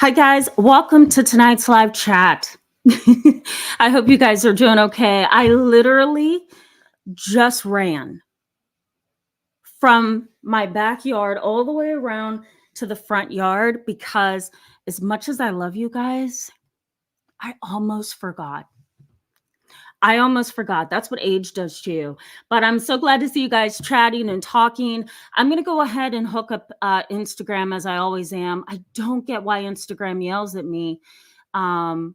Hi, guys. Welcome to tonight's live chat. I hope you guys are doing okay. I literally just ran from my backyard all the way around to the front yard because, as much as I love you guys, I almost forgot. That's what age does to you. But I'm so glad to see you guys chatting and talking. I'm going to go ahead and hook up Instagram as I always am. I don't get why Instagram yells at me when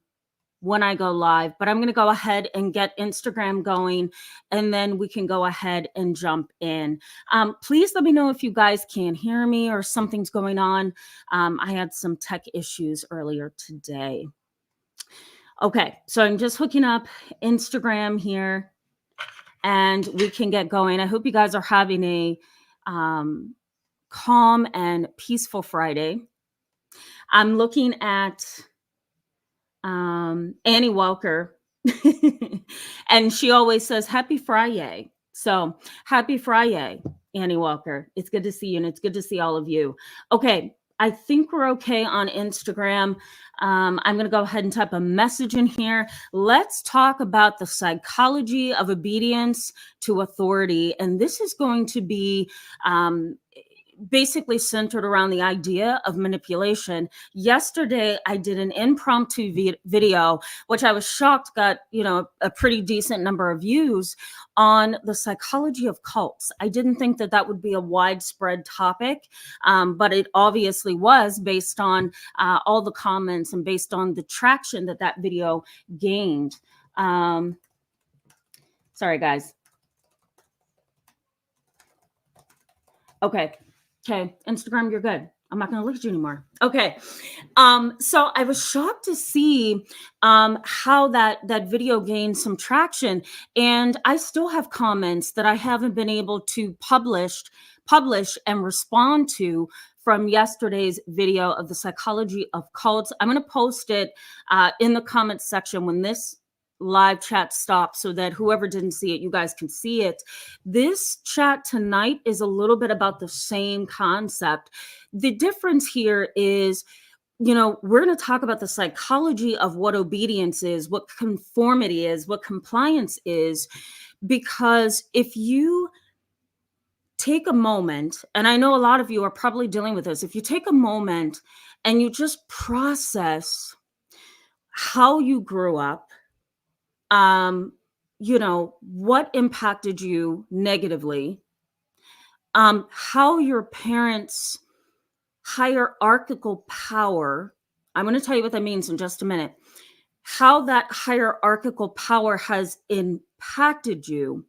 I go live, but I'm going to go ahead and get Instagram going, and then we can go ahead and jump in. Please let me know if you guys can't hear me or something's going on. I had some tech issues earlier today. Okay, so I'm just hooking up Instagram here and we can get going. I hope you guys are having a calm and peaceful Friday. I'm looking at Annie Walker, and she always says, Happy Friday. So happy Friday, Annie Walker. It's good to see you, and it's good to see all of you. Okay. I think we're okay on Instagram. I'm going to go ahead and type a message in here. Let's talk about the psychology of obedience to authority. And this is going to be basically centered around the idea of manipulation. Yesterday, I did an impromptu video, which I was shocked got, a pretty decent number of views, on the psychology of cults. I didn't think that that would be a widespread topic, but it obviously was based on all the comments and based on the traction that that video gained. Sorry, guys. Okay, Instagram, you're good. I'm not going to look at you anymore. Okay. So I was shocked to see how that video gained some traction. And I still have comments that I haven't been able to publish and respond to from yesterday's video of the psychology of cults. I'm going to post it in the comments section when this live chat stop, so that whoever didn't see it, you guys can see it. This chat tonight is a little bit about the same concept. The difference here is, we're going to talk about the psychology of what obedience is, what conformity is, what compliance is, because if you take a moment, and I know a lot of you are probably dealing with this, if you take a moment and you just process how you grew up, what impacted you negatively, how your parents' hierarchical power, I'm going to tell you what that means in just a minute, how that hierarchical power has impacted you.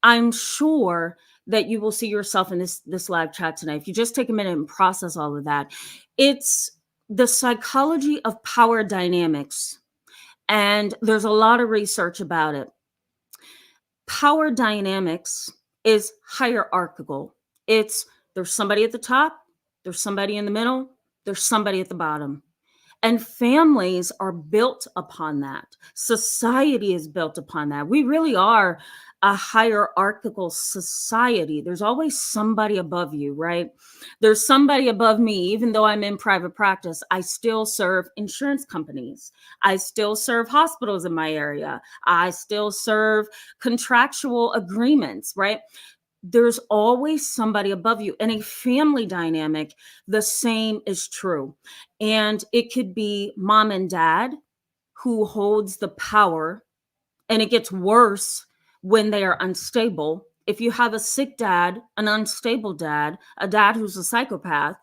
I'm sure that you will see yourself in this live chat tonight. If you just take a minute and process all of that, it's the psychology of power dynamics. And there's a lot of research about it. Power dynamics is hierarchical. There's somebody at the top, there's somebody in the middle, there's somebody at the bottom. And families are built upon that. Society is built upon that. We really are a hierarchical society. There's always somebody above you, right? There's somebody above me. Even though I'm in private practice, I still serve insurance companies. I still serve hospitals in my area. I still serve contractual agreements, right? There's always somebody above you. In a family dynamic, the same is true. And it could be mom and dad who holds the power, and it gets worse when they are unstable. If you have a sick dad, an unstable dad, a dad who's a psychopath,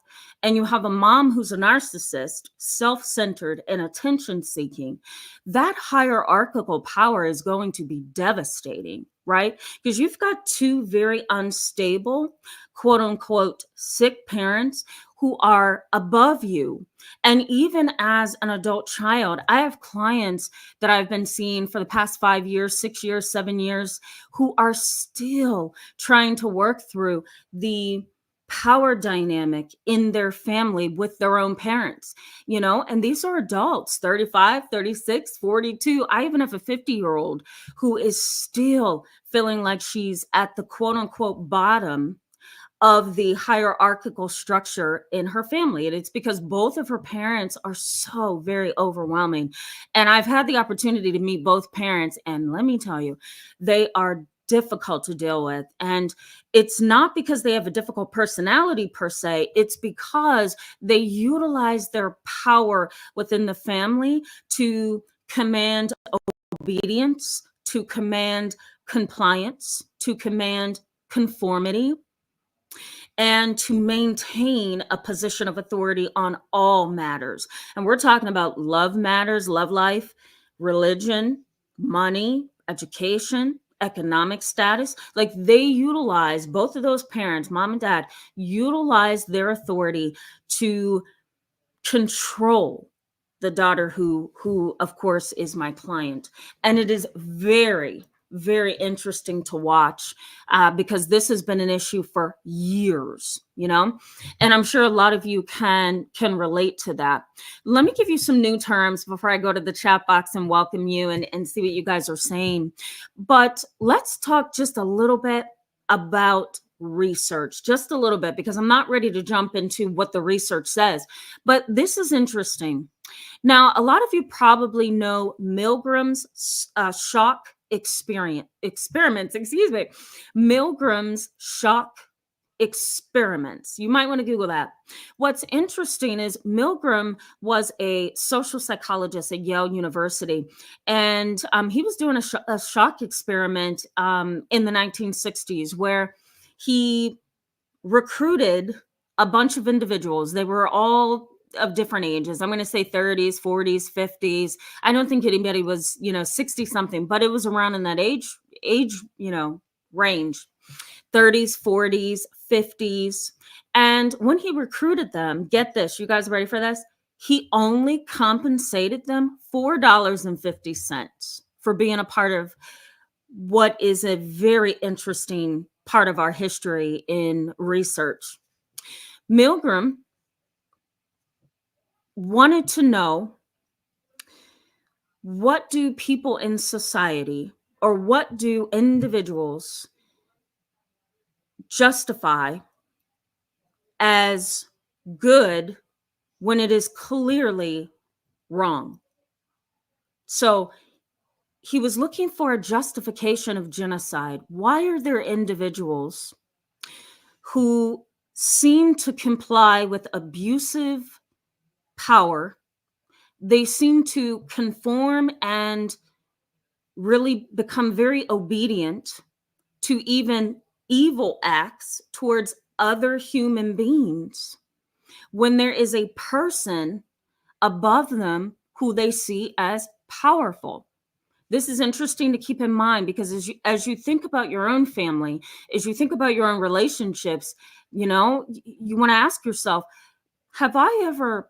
and you have a mom who's a narcissist, self-centered and attention-seeking, that hierarchical power is going to be devastating, right? Because you've got two very unstable, quote unquote, sick parents who are above you. And even as an adult child, I have clients that I've been seeing for the past 5 years, 6 years, 7 years, who are still trying to work through the power dynamic in their family with their own parents, and these are adults, 35, 36, 42. I even have a 50-year-old who is still feeling like she's at the quote unquote bottom of the hierarchical structure in her family. And it's because both of her parents are so very overwhelming. And I've had the opportunity to meet both parents. And let me tell you, they are difficult to deal with. And it's not because they have a difficult personality per se, it's because they utilize their power within the family to command obedience, to command compliance, to command conformity, and to maintain a position of authority on all matters. And we're talking about love matters, love life, religion, money, education, economic status. Like they utilize, both of those parents, mom and dad, utilize their authority to control the daughter who of course is my client. And it is very, very interesting to watch, because this has been an issue for years, and I'm sure a lot of you can relate to that. Let me give you some new terms before I go to the chat box and welcome you and see what you guys are saying. But let's talk just a little bit about research, just a little bit, because I'm not ready to jump into what the research says, but this is interesting. Now, a lot of you probably know Milgrim's shock experiments, excuse me, Milgrim's shock experiments. You might want to Google that. What's interesting is Milgrim was a social psychologist at Yale University, and he was doing a shock experiment in the 1960s where he recruited a bunch of individuals. They were all of different ages. I'm going to say 30s, 40s, 50s. I don't think anybody was, 60 something, but it was around in that age, range, 30s, 40s, 50s. And when he recruited them, get this, you guys ready for this? He only compensated them $4.50 for being a part of what is a very interesting part of our history in research. Milgrim wanted to know, what do people in society, or what do individuals justify as good when it is clearly wrong? So he was looking for a justification of genocide. Why are there individuals who seem to comply with abusive power? They seem to conform and really become very obedient to even evil acts towards other human beings when there is a person above them who they see as powerful. This is interesting to keep in mind, because as you think about your own family, as you think about your own relationships, you want to ask yourself, have I ever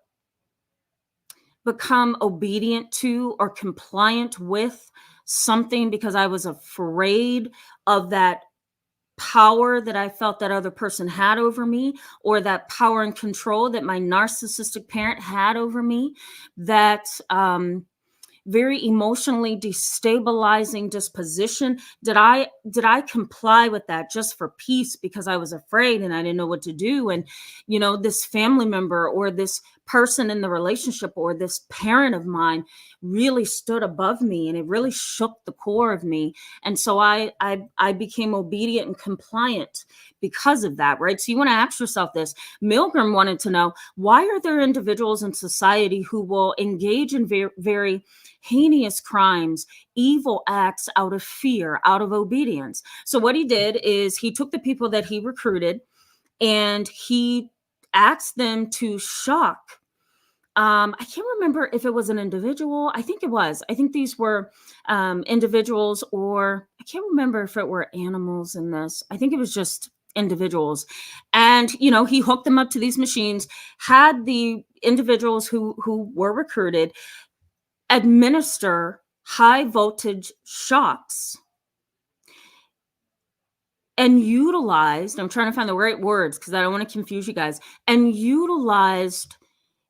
become obedient to or compliant with something because I was afraid of that power that I felt that other person had over me, or that power and control that my narcissistic parent had over me, that very emotionally destabilizing disposition? Did I comply with that just for peace because I was afraid and I didn't know what to do? And this family member or this person in the relationship or this parent of mine really stood above me, and it really shook the core of me. And so I became obedient and compliant because of that, right? So you want to ask yourself this. Milgrim wanted to know, why are there individuals in society who will engage in very heinous crimes, evil acts out of fear, out of obedience? So what he did is he took the people that he recruited and he asked them to shock. I can't remember if it was an individual. I think it was. I think these were individuals, or I can't remember if it were animals in this. I think it was just individuals. And, he hooked them up to these machines, had the individuals who were recruited administer high voltage shocks, and utilized, I'm trying to find the right words because I don't want to confuse you guys, and utilized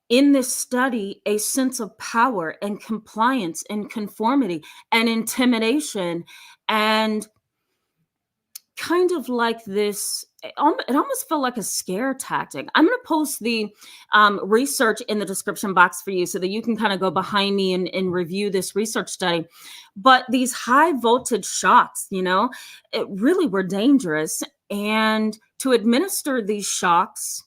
in this study a sense of power and compliance and conformity and intimidation, and kind of like this it almost felt like a scare tactic. I'm going to post the research in the description box for you so that you can kind of go behind me and review this research study. But these high voltage shocks, it really were dangerous. And to administer these shocks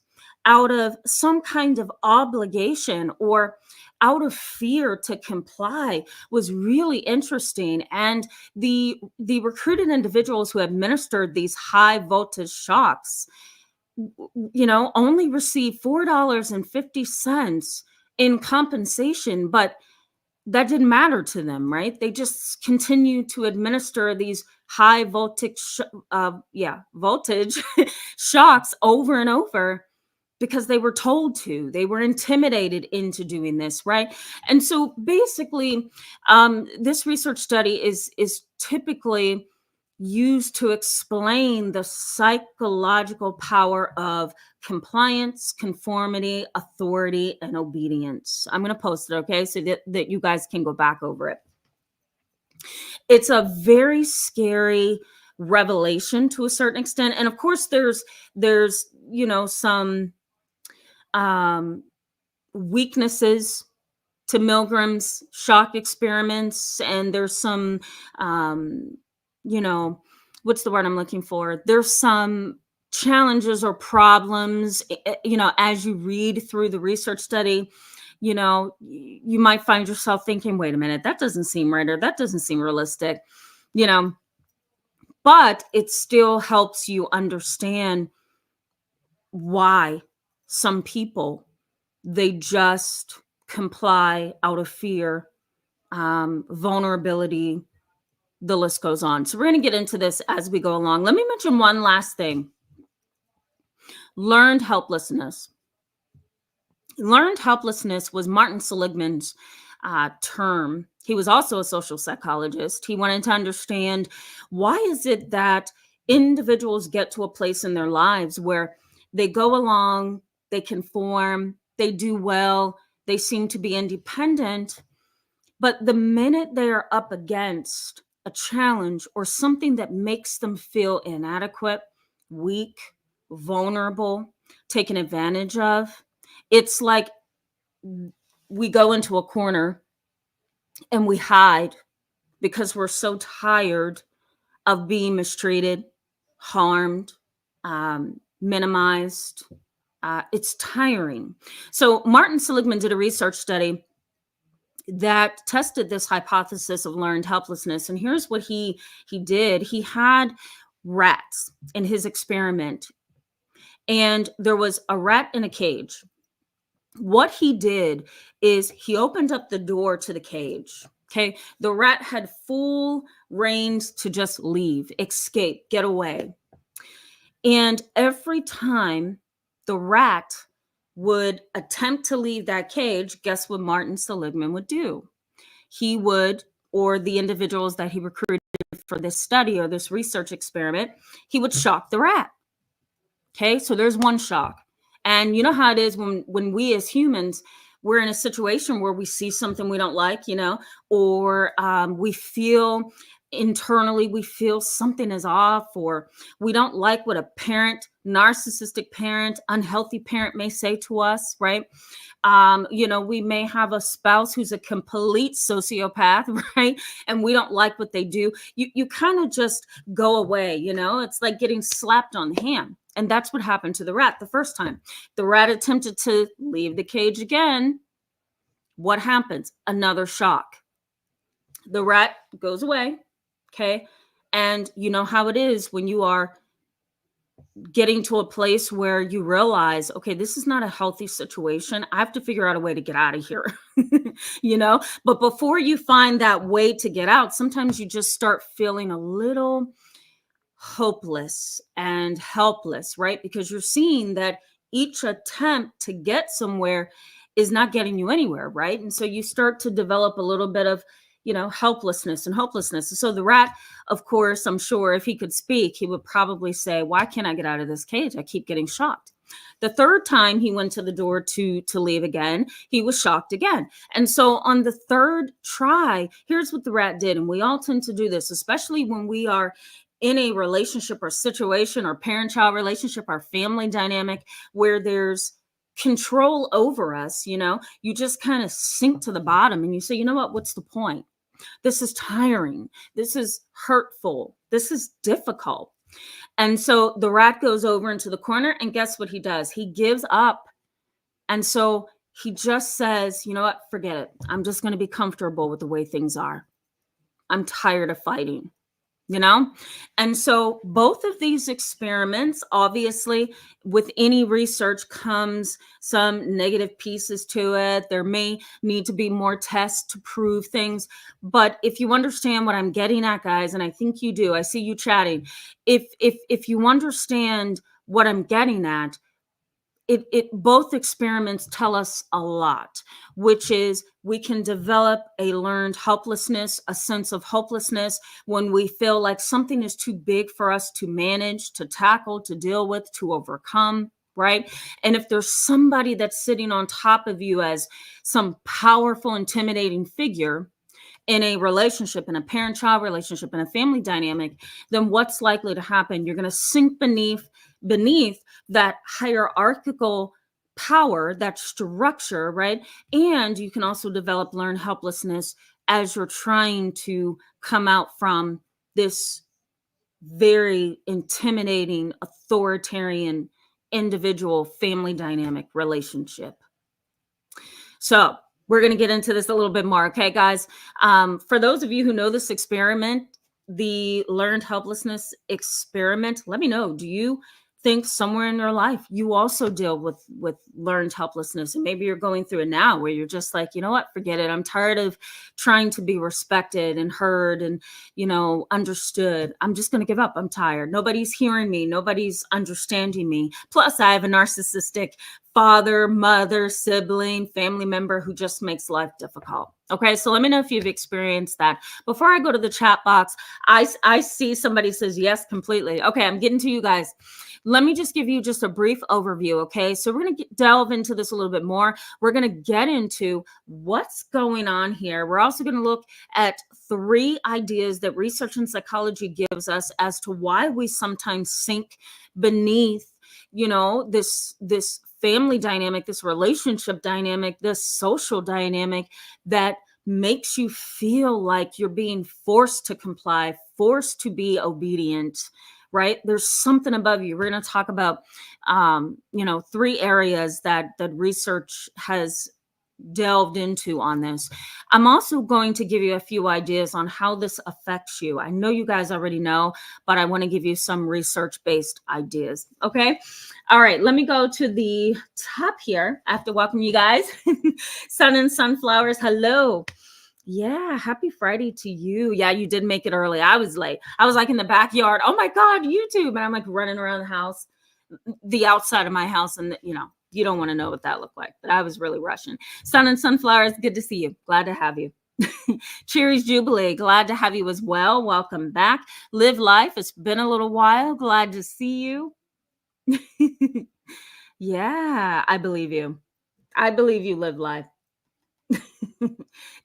out of some kind of obligation or out of fear to comply was really interesting. And the recruited individuals who administered these high voltage shocks, only received $4.50 in compensation, but that didn't matter to them, right? They just continued to administer these high voltage shocks over and over because they were told to. They were intimidated into doing this, right? And so basically, this research study is typically used to explain the psychological power of compliance, conformity, authority, and obedience. I'm going to post it, okay, so that you guys can go back over it. It's a very scary revelation to a certain extent. And of course, there's some weaknesses to Milgrim's shock experiments, and there's some what's the word I'm looking for? There's some challenges or problems, as you read through the research study, you might find yourself thinking, wait a minute, that doesn't seem right, or that doesn't seem realistic, but it still helps you understand why some people, they just comply out of fear, vulnerability, the list goes on. So we're going to get into this as we go along. Let me mention one last thing. Learned helplessness. Learned helplessness was Martin Seligman's term. He was also a social psychologist. He wanted to understand, why is it that individuals get to a place in their lives where they go along, they conform, they do well, they seem to be independent, but the minute they are up against a challenge or something that makes them feel inadequate, weak, vulnerable, taken advantage of, it's like we go into a corner and we hide because we're so tired of being mistreated, harmed, minimized. It's tiring. So Martin Seligman did a research study that tested this hypothesis of learned helplessness. And here's what he did. He had rats in his experiment, and there was a rat in a cage. What he did is he opened up the door to the cage. Okay. The rat had full reins to just leave, escape, get away. And every time the rat would attempt to leave that cage, guess what Martin Seligman would do? He would, or the individuals that he recruited for this study or this research experiment, he would shock the rat. Okay, so there's one shock. And you know how it is when we as humans, we're in a situation where we see something we don't like, or we feel internally, we feel something is off, or we don't like what a parent, narcissistic parent, unhealthy parent may say to us, right? We may have a spouse who's a complete sociopath, right? And we don't like what they do. You kind of just go away, it's like getting slapped on the hand. And that's what happened to the rat the first time. The rat attempted to leave the cage again. What happens? Another shock. The rat goes away. Okay. And you know how it is when you are getting to a place where you realize, okay, this is not a healthy situation. I have to figure out a way to get out of here, but before you find that way to get out, sometimes you just start feeling a little hopeless and helpless, right? Because you're seeing that each attempt to get somewhere is not getting you anywhere, right? And so you start to develop a little bit of helplessness and hopelessness. So the rat, of course, I'm sure if he could speak, he would probably say, why can't I get out of this cage? I keep getting shocked. The third time he went to the door to leave again, he was shocked again. And so on the third try, here's what the rat did. And we all tend to do this, especially when we are in a relationship or situation or parent-child relationship or family dynamic where there's control over us, you just kind of sink to the bottom and you say, you know what's the point? This is tiring. This is hurtful. This is difficult. And so the rat goes over into the corner, and guess what he does? He gives up. And so he just says, you know what? Forget it. I'm just going to be comfortable with the way things are. I'm tired of fighting. And so both of these experiments, obviously, with any research comes some negative pieces to it. There may need to be more tests to prove things. But if you understand what I'm getting at, guys, and I think you do, I see you chatting. If you understand what I'm getting at, both experiments tell us a lot, which is we can develop a learned helplessness, a sense of hopelessness when we feel like something is too big for us to manage, to tackle, to deal with, to overcome, right? And if there's somebody that's sitting on top of you as some powerful, intimidating figure in a relationship, in a parent-child relationship, in a family dynamic, then what's likely to happen? You're going to sink beneath that hierarchical power, that structure, right? And you can also develop learned helplessness as you're trying to come out from this very intimidating, authoritarian, individual family dynamic relationship. So we're going to get into this a little bit more. Okay, guys. For those of you who know this experiment, the learned helplessness experiment, let me know. Do you think somewhere in your life you also deal with learned helplessness, and maybe you're going through it now where you're just like, you know what, forget it. I'm tired of trying to be respected and heard and, understood. I'm just going to give up. I'm tired. Nobody's hearing me. Nobody's understanding me. Plus I have a narcissistic father, mother, sibling, family member who just makes life difficult. Okay, so let me know if you've experienced that. Before I go to the chat box, I see somebody says yes, completely. Okay, I'm getting to you guys. Let me just give you just a brief overview, okay? So we're going to delve into this a little bit more. We're going to get into what's going on here. We're also going to look at 3 ideas that research in psychology gives us as to why we sometimes sink beneath, this family dynamic, this relationship dynamic, this social dynamic that makes you feel like you're being forced to comply, forced to be obedient, right? There's something above you. We're going to talk about, 3 areas that research has delved into on this. I'm also going to give you a few ideas on how this affects you. I know you guys already know, but I want to give you some research-based ideas. Okay. All right. Let me go to the top here after welcoming you guys. Sun and Sunflowers. Hello. Yeah. Happy Friday to you. Yeah. You did make it early. I was late. I was like in the backyard. Oh my God, YouTube. And I'm like running around the house, the outside of my house. And you don't want to know what that looked like, but I was really rushing. Sun and Sunflowers, good to see you. Glad to have you. Cheers, Jubilee. Glad to have you as well. Welcome back. Live Life. It's been a little while. Glad to see you. Yeah, I believe you. I believe you live life.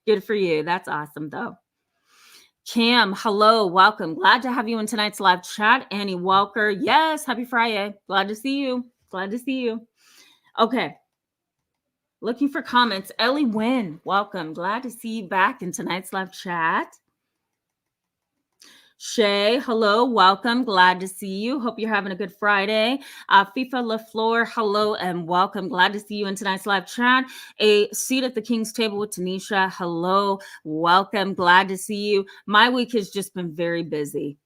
Good for you. That's awesome, though. Cam, hello, welcome. Glad to have you in tonight's live chat. Annie Walker, yes, happy Friday. Glad to see you. Glad to see you. Okay. Looking for comments. Ellie Wynn, welcome. Glad to see you back in tonight's live chat. Shay, hello, welcome. Glad to see you. Hope you're having a good Friday. FIFA LaFleur, hello and welcome. Glad to see you in tonight's live chat. A seat at the King's Table with Tanisha, hello, welcome. Glad to see you. My week has just been very busy,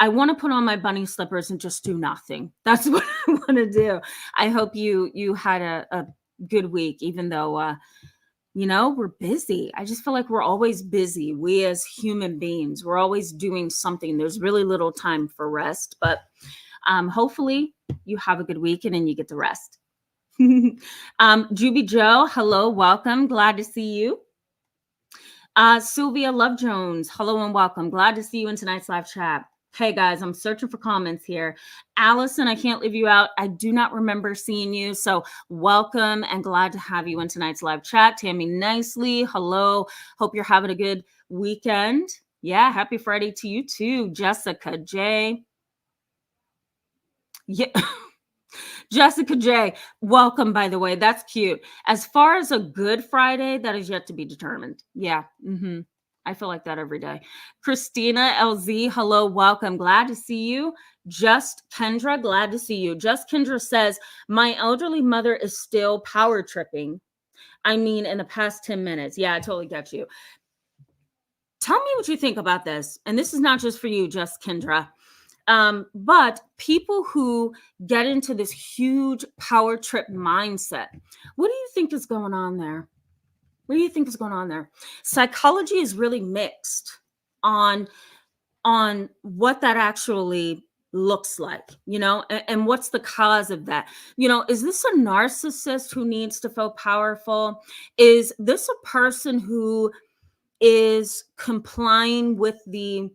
I want to put on my bunny slippers and just do nothing. That's what I want to do. I hope you had a good week, even though, we're busy. I just feel like we're always busy. We as human beings, we're always doing something. There's really little time for rest, but hopefully you have a good weekend and you get to rest. Juby Joe, hello, welcome. Glad to see you. Sylvia Love Jones, hello and welcome. Glad to see you in tonight's live chat. Hey guys, I'm searching for comments here. Allison, I can't leave you out. I do not remember seeing you. So welcome and glad to have you in tonight's live chat. Tammy Nicely, hello. Hope you're having a good weekend. Yeah, happy Friday to you too, Jessica J. Yeah. Jessica J, welcome, by the way. That's cute. As far as a good Friday, that is yet to be determined. Yeah. I feel like that every day. Christina LZ, hello, welcome. Glad to see you. Just Kendra, glad to see you. Just Kendra says, my elderly mother is still power tripping. I mean, in the past 10 minutes. Yeah, I totally get you. Tell me what you think about this. And this is not just for you, Just Kendra. But people who get into this huge power trip mindset, what do you think is going on there? What do you think is going on there? Psychology is really mixed on what that actually looks like, and what's the cause of that. Is this a narcissist who needs to feel powerful? Is this a person who is complying with the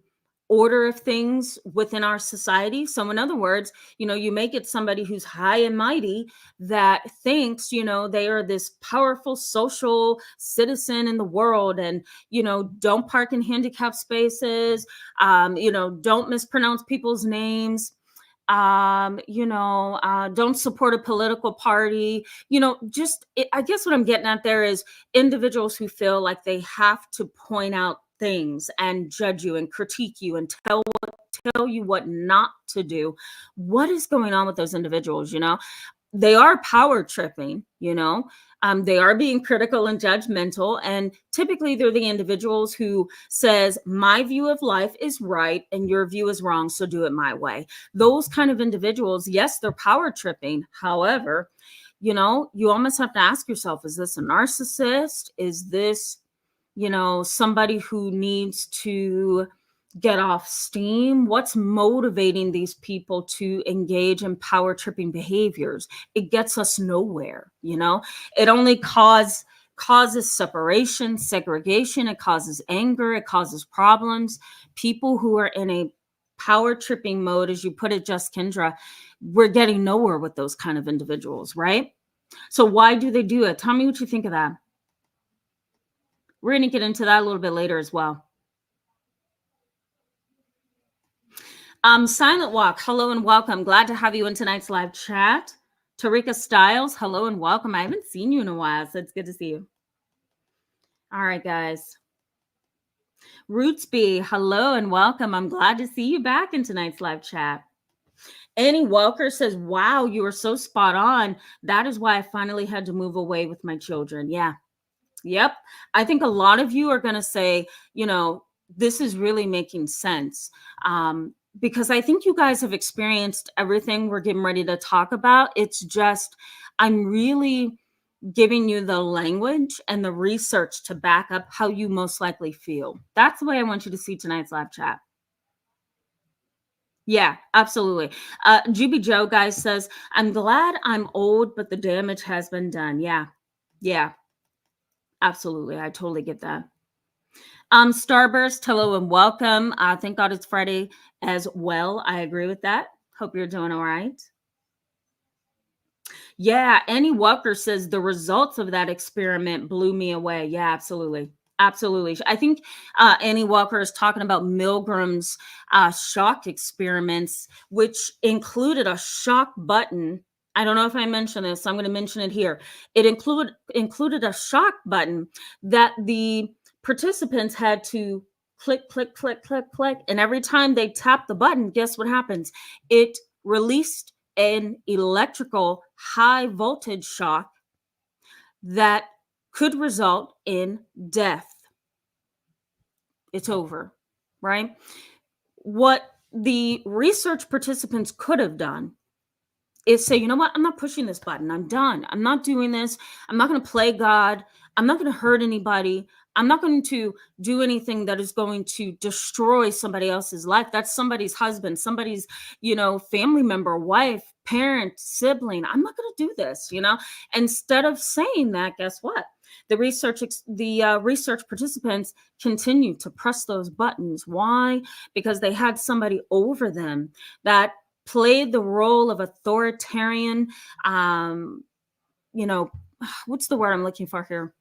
order of things within our society? So in other words, you make it somebody who's high and mighty that thinks, they are this powerful social citizen in the world, and, don't park in handicapped spaces, don't mispronounce people's names, don't support a political party, I guess what I'm getting at there is individuals who feel like they have to point out things and judge you and critique you and tell you what not to do. What is going on with those individuals? They are power tripping, they are being critical and judgmental. And typically they're the individuals who says, my view of life is right and your view is wrong, so do it my way. Those kind of individuals, yes, they're power tripping. However, you almost have to ask yourself, is this a narcissist? Is this, somebody who needs to get off steam? What's motivating these people to engage in power tripping behaviors? It gets us nowhere. It only causes separation, segregation. It causes anger. It causes problems. People who are in a power tripping mode, as you put it, Just Kendra, we're getting nowhere with those kind of individuals, right? So why do they do it? Tell me what you think of that. We're going to get into that a little bit later as well. Silent Walk, hello and welcome. Glad to have you in tonight's live chat. Tarika Styles, hello and welcome. I haven't seen you in a while, so it's good to see you. All right, guys. Rootsby, hello and welcome. I'm glad to see you back in tonight's live chat. Annie Walker says, wow, you are so spot on. That is why I finally had to move away with my children. Yeah. Yep. I think a lot of you are going to say, this is really making sense. Because I think you guys have experienced everything we're getting ready to talk about. It's just, I'm really giving you the language and the research to back up how you most likely feel. That's the way I want you to see tonight's live chat. Yeah, absolutely. Juby Joe, guys, says, I'm glad I'm old, but the damage has been done. Yeah. Absolutely. I totally get that. Starburst, hello and welcome. Thank God it's Friday as well. I agree with that. Hope you're doing all right. Yeah, Annie Walker says the results of that experiment blew me away. Yeah, absolutely. Absolutely. I think Annie Walker is talking about Milgrim's shock experiments, which included a shock button. I don't know if I mentioned this, so I'm going to mention it here. It included a shock button that the participants had to click, click, click, click, click. And every time they tap the button, guess what happens? It released an electrical high voltage shock that could result in death. It's over, right? What the research participants could have done is say, you know what? I'm not pushing this button. I'm done. I'm not doing this. I'm not going to play God. I'm not going to hurt anybody. I'm not going to do anything that is going to destroy somebody else's life. That's somebody's husband, somebody's, family member, wife, parent, sibling. I'm not going to do this, Instead of saying that, guess what? The research participants continue to press those buttons. Why? Because they had somebody over them that played the role of authoritarian, what's the word I'm looking for here?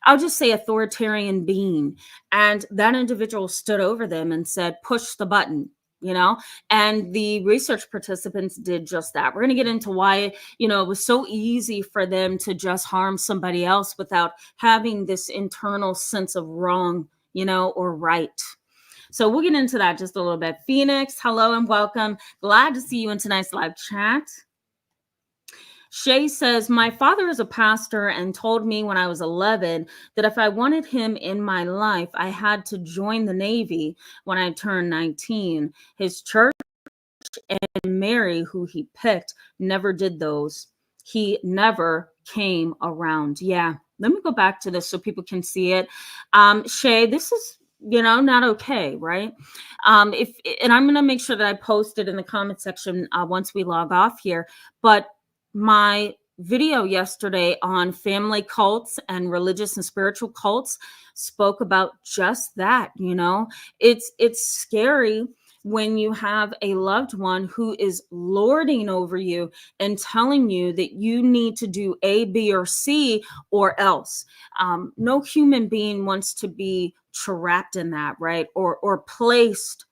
I'll just say authoritarian being. And that individual stood over them and said, push the button, you know, and the research participants did just that. We're going to get into why, you know, it was so easy for them to just harm somebody else without having this internal sense of wrong, you know, or right. So we'll get into that just a little bit. Phoenix, hello and welcome. Glad to see you in tonight's live chat. Shay says, my father is a pastor and told me when I was 11 that if I wanted him in my life, I had to join the Navy when I turned 19. His church and Mary, who he picked, never did those. He never came around. Yeah, let me go back to this so people can see it. Shay, this is, you know, not okay, right? And I'm going to make sure that I post it in the comment section once we log off here. But my video yesterday on family cults and religious and spiritual cults spoke about just that. You know, it's scary when you have a loved one who is lording over you and telling you that you need to do A, B, or C or else. No human being wants to be trapped in that, right? Or placed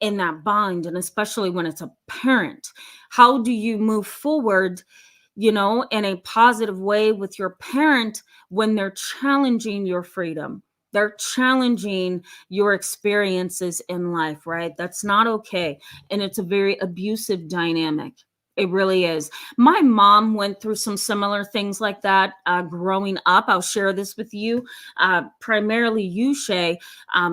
in that bind, and especially when it's a parent. How do you move forward, you know, in a positive way with your parent when they're challenging your freedom? They're challenging your experiences in life, right? That's not okay. And it's a very abusive dynamic. It really is. My mom went through some similar things like that growing up. I'll share this with you, primarily you, Shay,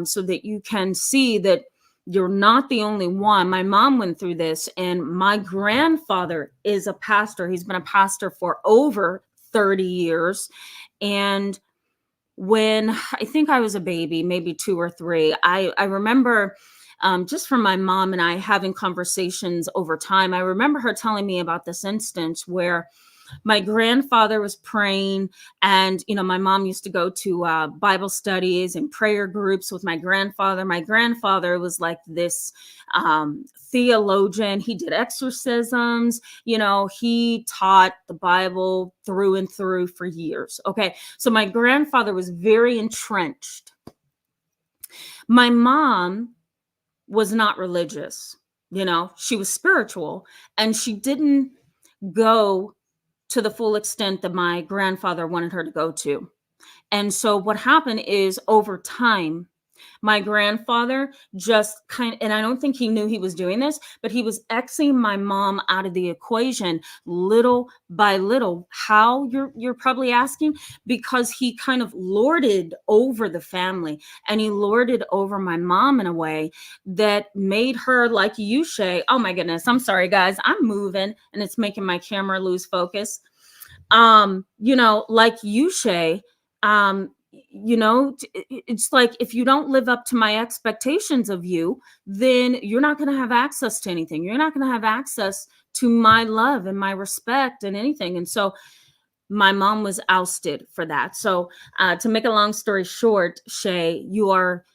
so that you can see that you're not the only one. My mom went through this, and my grandfather is a pastor. He's been a pastor for over 30 years. And when I think I was a baby, maybe 2 or 3, I remember just from my mom and I having conversations over time, I remember her telling me about this instance where my grandfather was praying, and you know, my mom used to go to Bible studies and prayer groups with my grandfather. My grandfather was like this theologian. He did exorcisms. You know, he taught the Bible through and through for years. Okay, so my grandfather was very entrenched. My mom was not religious. You know, she was spiritual, and she didn't go to the full extent that my grandfather wanted her to go to. And so what happened is, over time, my grandfather just and I don't think he knew he was doing this, but he was Xing my mom out of the equation little by little. How, you're probably asking? Because he kind of lorded over the family, and he lorded over my mom in a way that made her, like you, Shay. Oh my goodness, I'm sorry guys, I'm moving and it's making my camera lose focus. You know, like you, Shay, you know, it's like, if you don't live up to my expectations of you, then you're not going to have access to anything. You're not going to have access to my love and my respect and anything. And so my mom was ousted for that. So to make a long story short, Shay, you are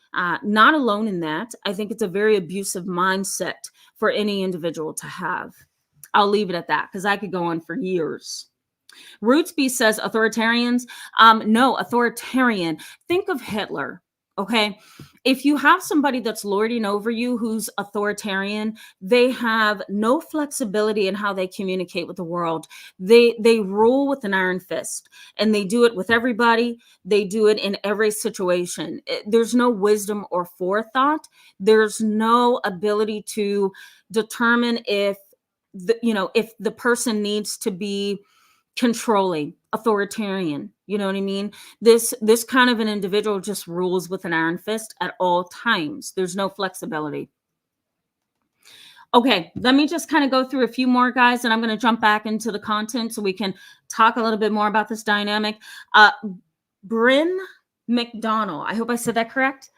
not alone in that. I think it's a very abusive mindset for any individual to have. I'll leave it at that, because I could go on for years. Rootsby says authoritarians. No, authoritarian. Think of Hitler. Okay. If you have somebody that's lording over you who's authoritarian, they have no flexibility in how they communicate with the world. They rule with an iron fist, and they do it with everybody. They do it in every situation. There's no wisdom or forethought. There's no ability to determine if if the person needs to be controlling, authoritarian. You know what I mean? This kind of an individual just rules with an iron fist at all times. There's no flexibility. Okay, let me just kind of go through a few more, guys, and I'm going to jump back into the content so we can talk a little bit more about this dynamic. Bryn McDonald, I hope I said that correct.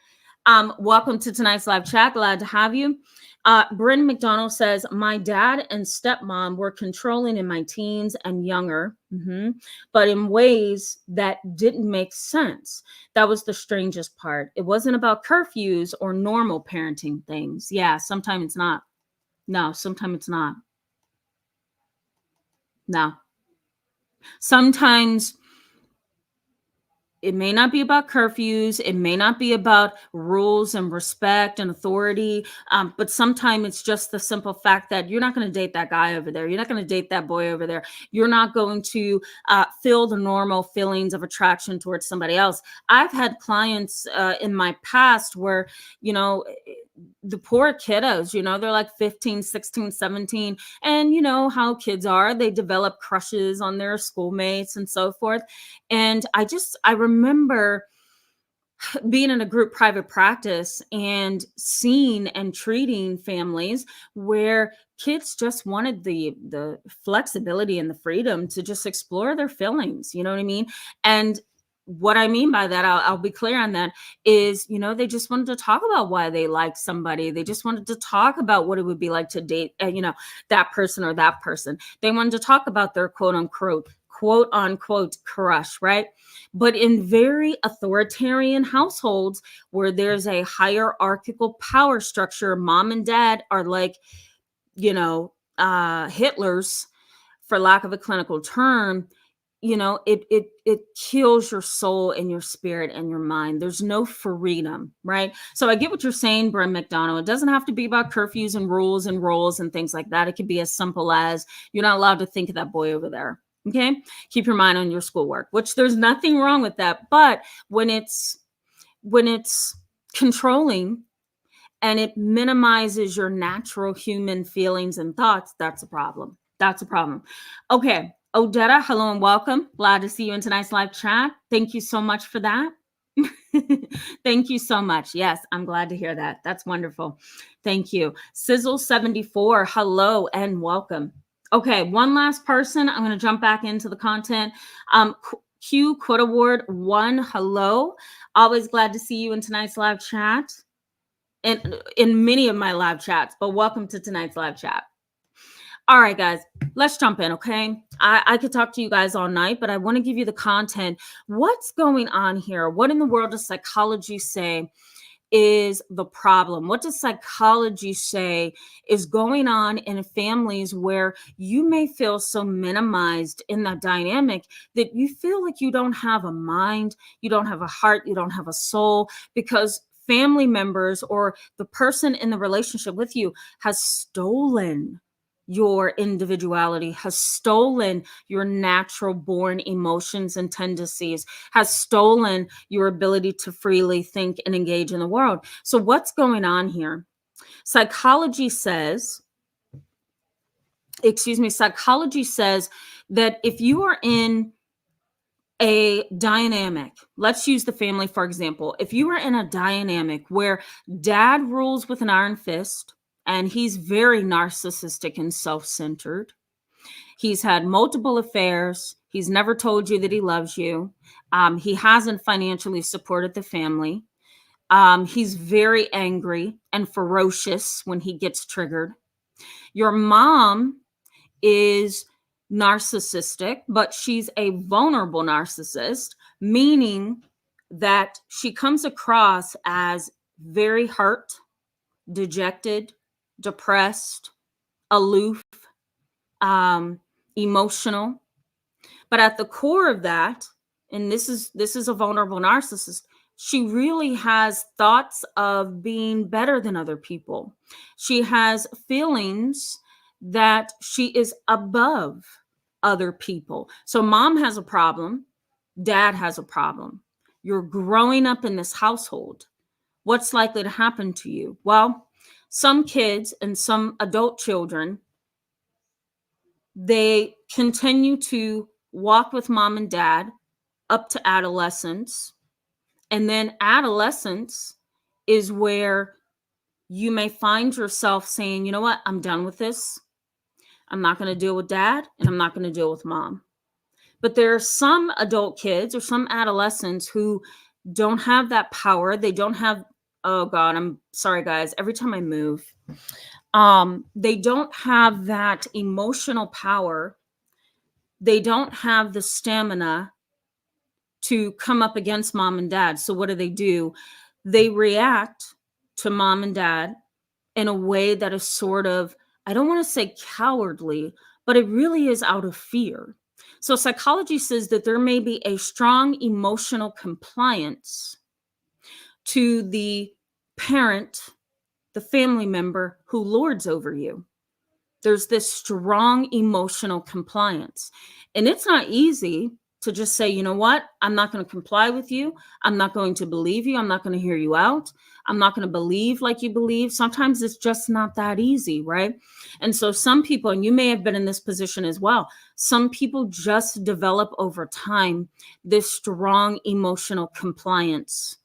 Welcome to tonight's live chat. Glad to have you. Bryn McDonald says, my dad and stepmom were controlling in my teens and younger, but in ways that didn't make sense. That was the strangest part. It wasn't about curfews or normal parenting things. Yeah, sometimes it's not. No, sometimes it's not. No. Sometimes It may not be about curfews. It may not be about rules and respect and authority. But sometimes it's just the simple fact that you're not going to date that guy over there. You're not going to date that boy over there. You're not going to feel the normal feelings of attraction towards somebody else. I've had clients in my past where, you know, the poor kiddos, they're like 15, 16, 17. And you know how kids are, they develop crushes on their schoolmates and so forth. And I remember being in a group private practice and seeing and treating families where kids just wanted the flexibility and the freedom to just explore their feelings. You know what I mean? And what I mean by that, I'll be clear on that, is, they just wanted to talk about why they liked somebody. They just wanted to talk about what it would be like to date, that person or that person. They wanted to talk about their quote unquote crush, right? But in very authoritarian households where there's a hierarchical power structure, mom and dad are like, Hitlers, for lack of a clinical term. It kills your soul and your spirit and your mind. There's no freedom, right? So I get what you're saying, Brent McDonald. It doesn't have to be about curfews and rules and roles and things like that. It could be as simple as, you're not allowed to think of that boy over there. Okay. Keep your mind on your schoolwork, which there's nothing wrong with that. But when it's controlling and it minimizes your natural human feelings and thoughts, that's a problem. That's a problem. Okay. Odetta, hello and welcome. Glad to see you in tonight's live chat. Thank you so much for that. Thank you so much. Yes, I'm glad to hear that. That's wonderful. Thank you. Sizzle74, hello and welcome. Okay, one last person. I'm going to jump back into the content. Q Quote Award 1, hello. Always glad to see you in tonight's live chat. And in many of my live chats, but welcome to tonight's live chat. All right, guys, let's jump in, okay? I could talk to you guys all night, but I want to give you the content. What's going on here? What in the world does psychology say is the problem? What does psychology say is going on in families where you may feel so minimized in that dynamic that you feel like you don't have a mind, you don't have a heart, you don't have a soul, because family members or the person in the relationship with you has stolen your individuality, has stolen your natural born emotions and tendencies, has stolen your ability to freely think and engage in the world. So what's going on here? Psychology says that if you are in a dynamic, let's use the family for example. If you are in a dynamic where dad rules with an iron fist, and he's very narcissistic and self-centered. He's had multiple affairs. He's never told you that he loves you. He hasn't financially supported the family. He's very angry and ferocious when he gets triggered. Your mom is narcissistic, but she's a vulnerable narcissist, meaning that she comes across as very hurt, dejected, depressed, aloof, emotional. But at the core of that, and this is a vulnerable narcissist, she really has thoughts of being better than other people. She has feelings that she is above other people. So mom has a problem, dad has a problem. You're growing up in this household. What's likely to happen to you? Well, some kids and some adult children, they continue to walk with mom and dad up to adolescence. And then adolescence is where you may find yourself saying, you know what, I'm done with this. I'm not going to deal with dad and I'm not going to deal with mom. But there are some adult kids or some adolescents who don't have that power. They don't have, oh God, I'm sorry, guys. Every time I move, they don't have that emotional power. They don't have the stamina to come up against mom and dad. So what do? They react to mom and dad in a way that is sort of, I don't want to say cowardly, but it really is out of fear. So psychology says that there may be a strong emotional compliance to the parent, the family member who lords over you. There's this strong emotional compliance. And it's not easy to just say, you know what? I'm not going to comply with you. I'm not going to believe you. I'm not going to hear you out. I'm not going to believe like you believe. Sometimes it's just not that easy, right? And so some people, and you may have been in this position as well, some people just develop over time this strong emotional compliance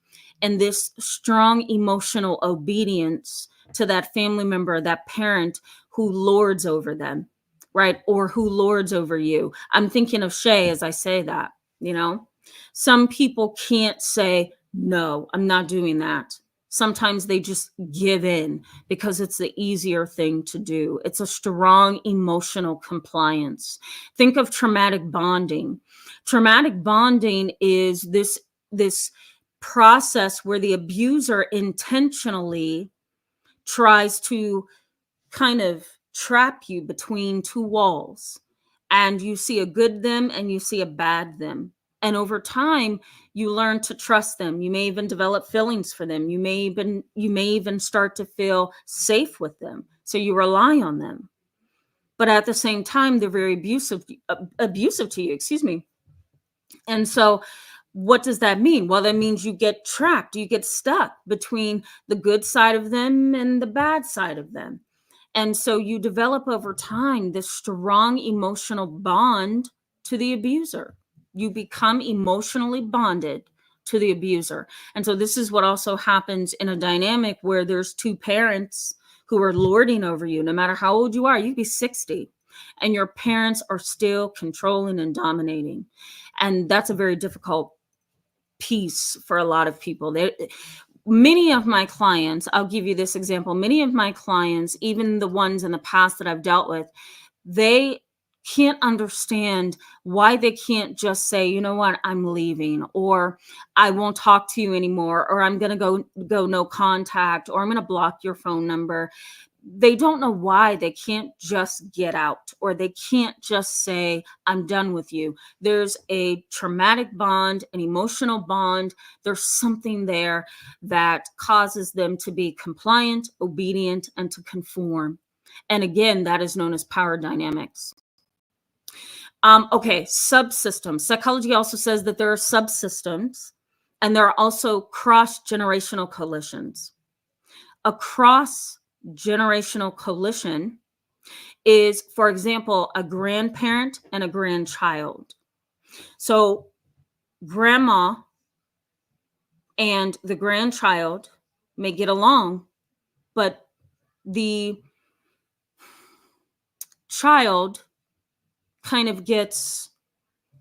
and this strong emotional obedience to that family member, that parent who lords over them, right? Or who lords over you. I'm thinking of Shay as I say that, you know? Some people can't say, no, I'm not doing that. Sometimes they just give in because it's the easier thing to do. It's a strong emotional compliance. Think of traumatic bonding. Traumatic bonding is this process where the abuser intentionally tries to kind of trap you between two walls, and you see a good them and you see a bad them, and over time you learn to trust them. You may even develop feelings for them. You may even start to feel safe with them, so you rely on them. But at the same time, they're very abusive to you, excuse me. And so what does that mean? Well, that means you get trapped, you get stuck between the good side of them and the bad side of them. And so you develop over time this strong emotional bond to the abuser. You become emotionally bonded to the abuser. And so this is what also happens in a dynamic where there's two parents who are lording over you. No matter how old you are, you could be 60, and your parents are still controlling and dominating. And that's a very difficult piece for a lot of people. Many of my clients, I'll give you this example, many of my clients, even the ones in the past that I've dealt with, they can't understand why they can't just say, you know what, I'm leaving, or I won't talk to you anymore, or I'm going to go no contact, or I'm going to block your phone number. They don't know why they can't just get out, or they can't just say, I'm done with you. There's a traumatic bond, an emotional bond. There's something there that causes them to be compliant, obedient, and to conform. And again, that is known as power dynamics. Okay, subsystems. Psychology also says that there are subsystems, and there are also cross-generational coalitions. A cross-generational coalition is, for example, a grandparent and a grandchild. So grandma and the grandchild may get along, but the child kind of gets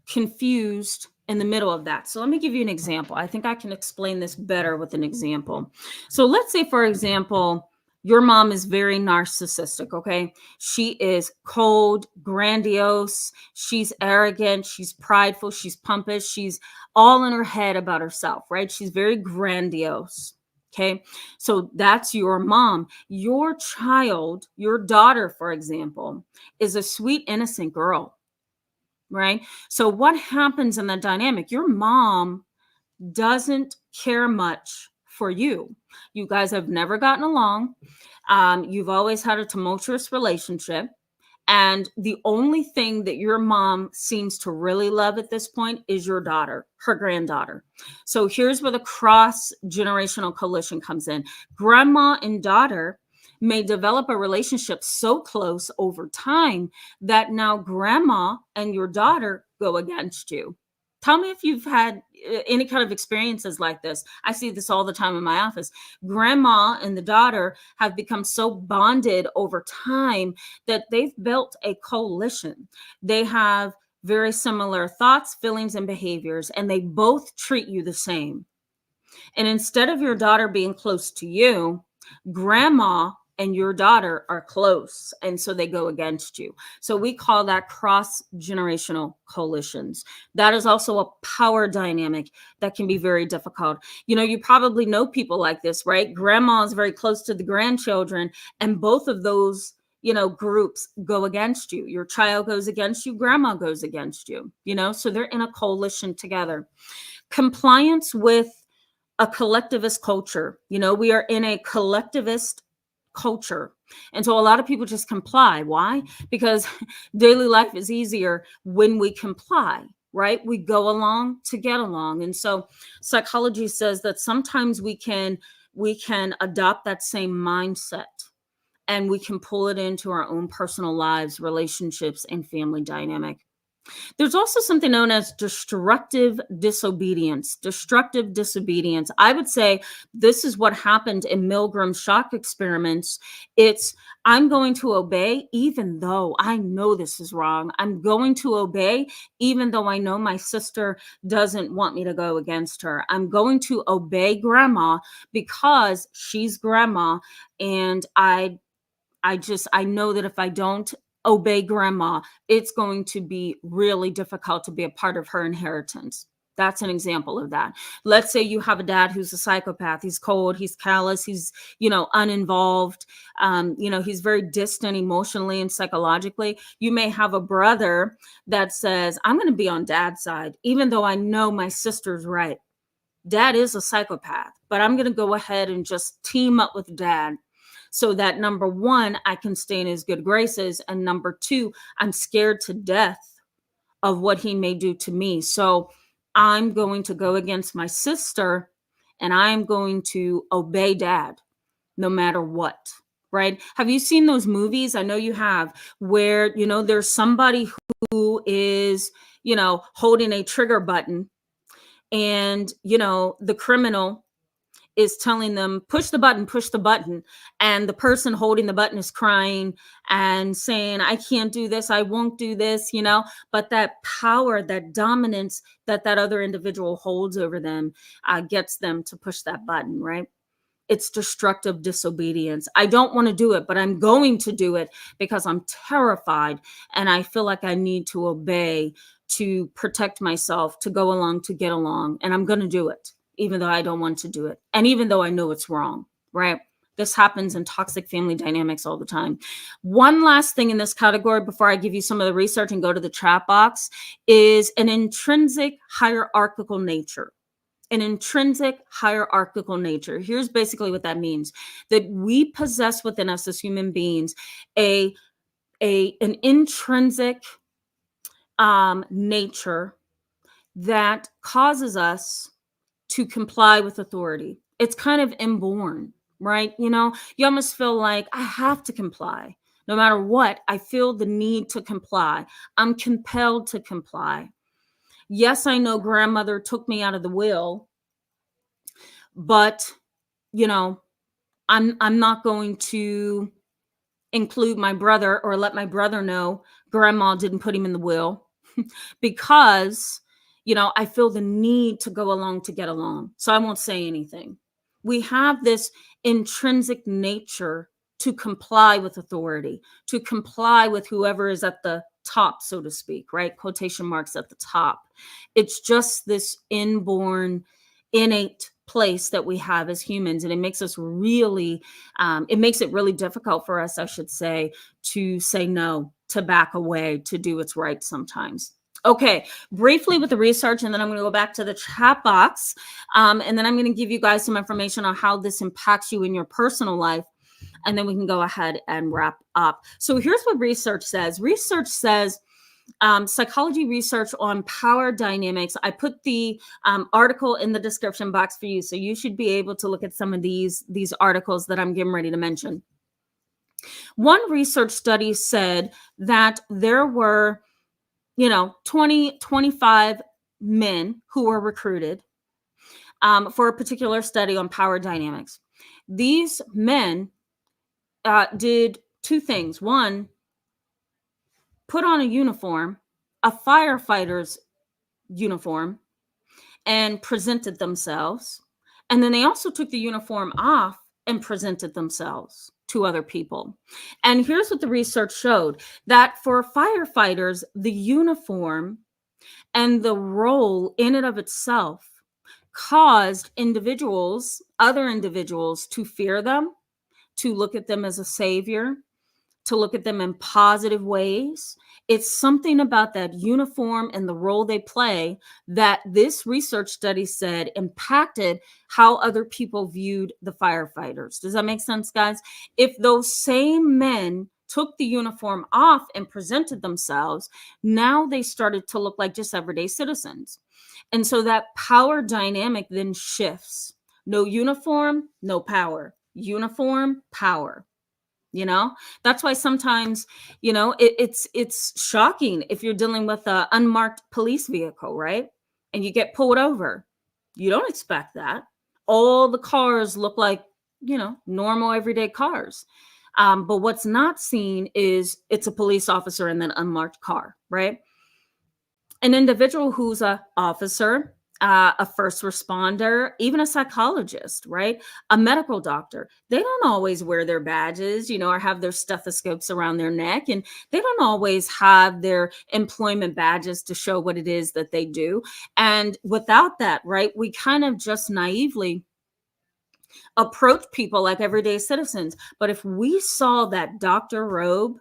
confused in the middle of that. So let me give you an example. I think I can explain this better with an example. So let's say, for example, your mom is very narcissistic, okay? She is cold, grandiose, she's arrogant, she's prideful, she's pompous, she's all in her head about herself, right? She's very grandiose, okay? So that's your mom. Your child, your daughter, for example, is a sweet, innocent girl, right? So what happens in that dynamic? Your mom doesn't care much for you. You guys have never gotten along. You've always had a tumultuous relationship. And the only thing that your mom seems to really love at this point is your daughter, her granddaughter. So here's where the cross-generational coalition comes in. Grandma and daughter may develop a relationship so close over time that now grandma and your daughter go against you. Tell me if you've had any kind of experiences like this. I see this all the time in my office. Grandma and the daughter have become so bonded over time that they've built a coalition. They have very similar thoughts, feelings, and behaviors, and they both treat you the same. And instead of your daughter being close to you, grandma and your daughter are close, and so they go against you. So we call that cross-generational coalitions. That is also a power dynamic that can be very difficult. You know, you probably know people like this, right? Grandma is very close to the grandchildren, and both of those groups go against you. Your child goes against you, grandma goes against you, so they're in a coalition together. Compliance with a collectivist culture. We are in a collectivist culture. And so a lot of people just comply. Why? Because daily life is easier when we comply, right? We go along to get along. And so psychology says that sometimes we can adopt that same mindset, and we can pull it into our own personal lives, relationships, and family dynamic. There's also something known as destructive disobedience. Destructive disobedience. I would say this is what happened in Milgrim shock experiments. It's, I'm going to obey even though I know this is wrong. I'm going to obey even though I know my sister doesn't want me to go against her. I'm going to obey grandma because she's grandma, and I know that if I don't obey grandma, it's going to be really difficult to be a part of her inheritance. That's an example of that. Let's say you have a dad who's a psychopath. He's cold, he's callous, he's, uninvolved. He's very distant emotionally and psychologically. You may have a brother that says, I'm going to be on dad's side, even though I know my sister's right. Dad is a psychopath, but I'm going to go ahead and just team up with dad, so that number one, I can stay in his good graces. And number two, I'm scared to death of what he may do to me. So I'm going to go against my sister, and I'm going to obey dad no matter what. Right? Have you seen those movies? I know you have, where, there's somebody who is, holding a trigger button, and, the criminal is telling them, push the button. And the person holding the button is crying and saying, I can't do this, I won't do this, but that power, that dominance that other individual holds over them gets them to push that button, right? It's destructive disobedience. I don't want to do it, but I'm going to do it because I'm terrified and I feel like I need to obey, to protect myself, to go along, to get along. And I'm going to do it, even though I don't want to do it. And even though I know it's wrong, right? This happens in toxic family dynamics all the time. One last thing in this category before I give you some of the research and go to the chat box is an intrinsic hierarchical nature. An intrinsic hierarchical nature. Here's basically what that means: that we possess within us as human beings an intrinsic nature that causes us to comply with authority. It's kind of inborn, right? You almost feel like I have to comply. No matter what, I feel the need to comply. I'm compelled to comply. Yes, I know grandmother took me out of the will, but I'm not going to include my brother or let my brother know grandma didn't put him in the will because I feel the need to go along to get along, so I won't say anything. We have this intrinsic nature to comply with authority, to comply with whoever is at the top, so to speak, right? Quotation marks at the top. It's just this inborn, innate place that we have as humans, and it makes us really it makes it really difficult for us, I should say, to say no, to back away, to do what's right sometimes. Okay, briefly with the research, and then I'm going to go back to the chat box, and then I'm going to give you guys some information on how this impacts you in your personal life, and then we can go ahead and wrap up. So here's what research says. Research says, psychology research on power dynamics. I put the article in the description box for you, so you should be able to look at some of these articles that I'm getting ready to mention. One research study said that there were 25 men who were recruited for a particular study on power dynamics. These men did two things. One, put on a uniform, a firefighter's uniform, and presented themselves. And then they also took the uniform off and presented themselves to other people. And here's what the research showed: that for firefighters, the uniform and the role in and of itself caused other individuals, to fear them, to look at them as a savior, to look at them in positive ways. It's something about that uniform and the role they play that this research study said impacted how other people viewed the firefighters. Does that make sense, guys? If those same men took the uniform off and presented themselves, now they started to look like just everyday citizens. And so that power dynamic then shifts. No uniform, no power. Uniform, power. That's why sometimes it's shocking if you're dealing with an unmarked police vehicle, right? And you get pulled over. You don't expect that. All the cars look like normal everyday cars, but what's not seen is it's a police officer in that unmarked car, right? An individual who's a officer, a first responder, even a psychologist, right? A medical doctor. They don't always wear their badges, or have their stethoscopes around their neck. And they don't always have their employment badges to show what it is that they do. And without that, right, we kind of just naively approach people like everyday citizens. But if we saw that doctor robe,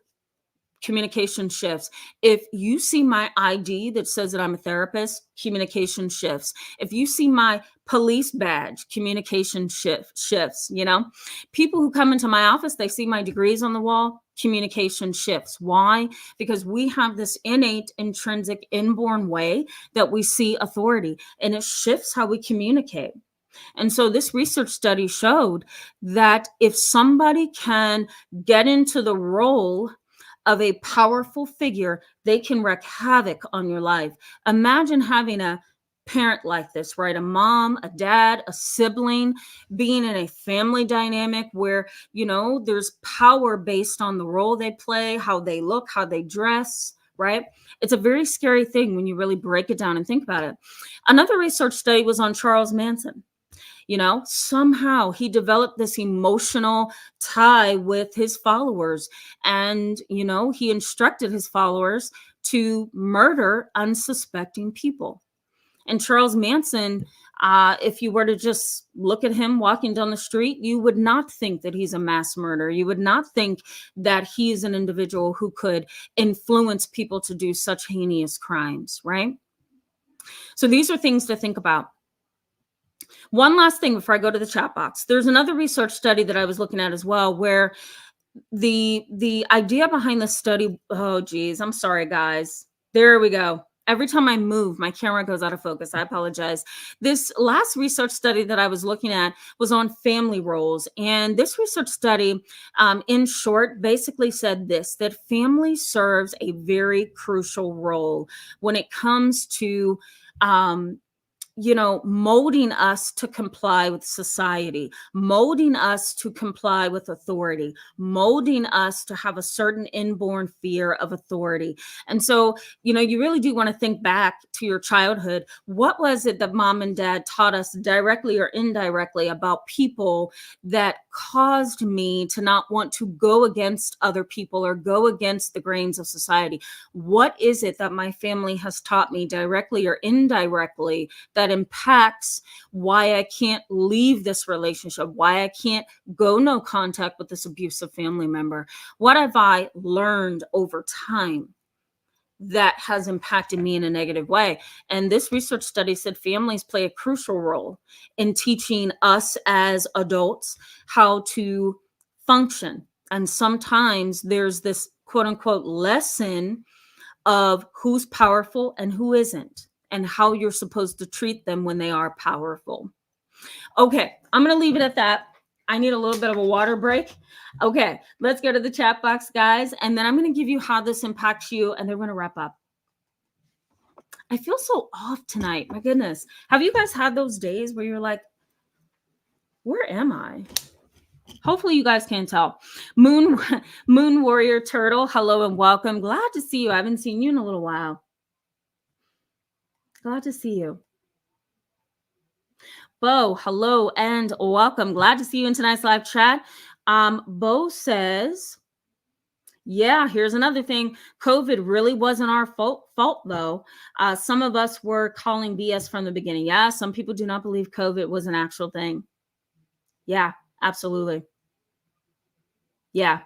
communication shifts. If you see my ID that says that I'm a therapist, communication shifts. If you see my police badge, communication shifts. People who come into my office, they see my degrees on the wall, communication shifts. Why? Because we have this innate, intrinsic, inborn way that we see authority, and it shifts how we communicate. And so this research study showed that if somebody can get into the role of a powerful figure, they can wreak havoc on your life. Imagine having a parent like this, right? A mom, a dad, a sibling, being in a family dynamic where, there's power based on the role they play, how they look, how they dress, right? It's a very scary thing when you really break it down and think about it. Another research study was on Charles Manson. Somehow he developed this emotional tie with his followers. And, he instructed his followers to murder unsuspecting people. And Charles Manson, if you were to just look at him walking down the street, you would not think that he's a mass murderer. You would not think that he is an individual who could influence people to do such heinous crimes, right? So these are things to think about. One last thing before I go to the chat box. There's another research study that I was looking at as well, where the idea behind the study, oh geez, I'm sorry guys. There we go. Every time I move, my camera goes out of focus. I apologize. This last research study that I was looking at was on family roles. And this research study, in short, basically said this, that family serves a very crucial role when it comes to molding us to comply with society, molding us to comply with authority, molding us to have a certain inborn fear of authority. And so, you really do want to think back to your childhood. What was it that mom and dad taught us directly or indirectly about people that caused me to not want to go against other people or go against the grains of society? What is it that my family has taught me directly or indirectly that impacts why I can't leave this relationship, why I can't go no contact with this abusive family member? What have I learned over time that has impacted me in a negative way? And this research study said families play a crucial role in teaching us as adults how to function. And sometimes there's this quote unquote lesson of who's powerful and who isn't, and how you're supposed to treat them when they are powerful. Okay, I'm going to leave it at that. I need a little bit of a water break. Okay, let's go to the chat box, guys. And then I'm going to give you how this impacts you, and then we're going to wrap up. I feel so off tonight. My goodness. Have you guys had those days where you're like, where am I? Hopefully you guys can tell. Moon Warrior Turtle, hello and welcome. Glad to see you. I haven't seen you in a little while. Glad to see you. Bo, hello and welcome. Glad to see you in tonight's live chat. Bo says, yeah, here's another thing. COVID really wasn't our fault though. Some of us were calling BS from the beginning. Yeah, some people do not believe COVID was an actual thing. Yeah, absolutely. Yeah.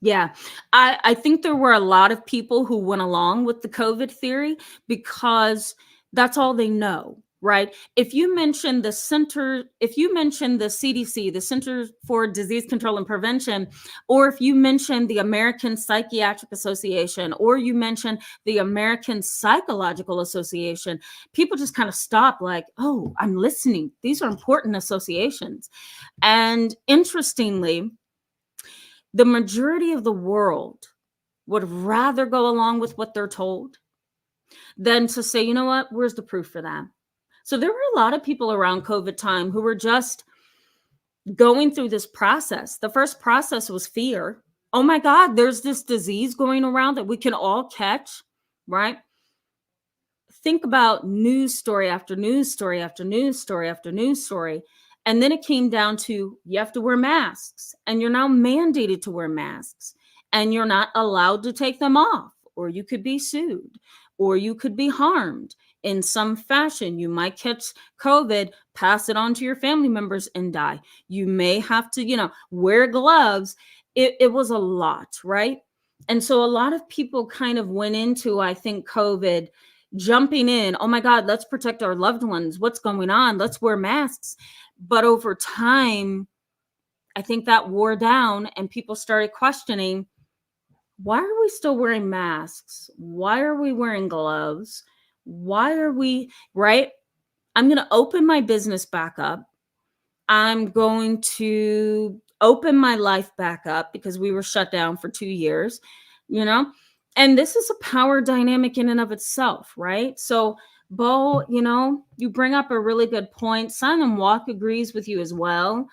Yeah. I think there were a lot of people who went along with the COVID theory because that's all they know, right? If you mention the CDC, the Center for Disease Control and Prevention, or if you mention the American Psychiatric Association, or you mention the American Psychological Association, people just kind of stop like, oh, I'm listening. These are important associations. And interestingly, the majority of the world would rather go along with what they're told than to say, you know what, where's the proof for that? So there were a lot of people around COVID time who were just going through this process. The first process was fear. Oh my God, there's this disease going around that we can all catch, right? Think about news story after news story after news story after news story. And then it came down to you have to wear masks, and you're now mandated to wear masks, and you're not allowed to take them off, or you could be sued, or you could be harmed in some fashion. You might catch COVID, pass it on to your family members, and die. You may have to, wear gloves. It was a lot, right? And so a lot of people kind of went into, I think, COVID jumping in, oh my God, let's protect our loved ones. What's going on? Let's wear masks. But over time, I think that wore down and people started questioning, why are we still wearing masks? Why are we wearing gloves? Why are we, right? I'm going to open my business back up. I'm going to open my life back up because we were shut down for 2 years, you know? And this is a power dynamic in and of itself, right? So, Bo, you bring up a really good point. Simon Walk agrees with you as well.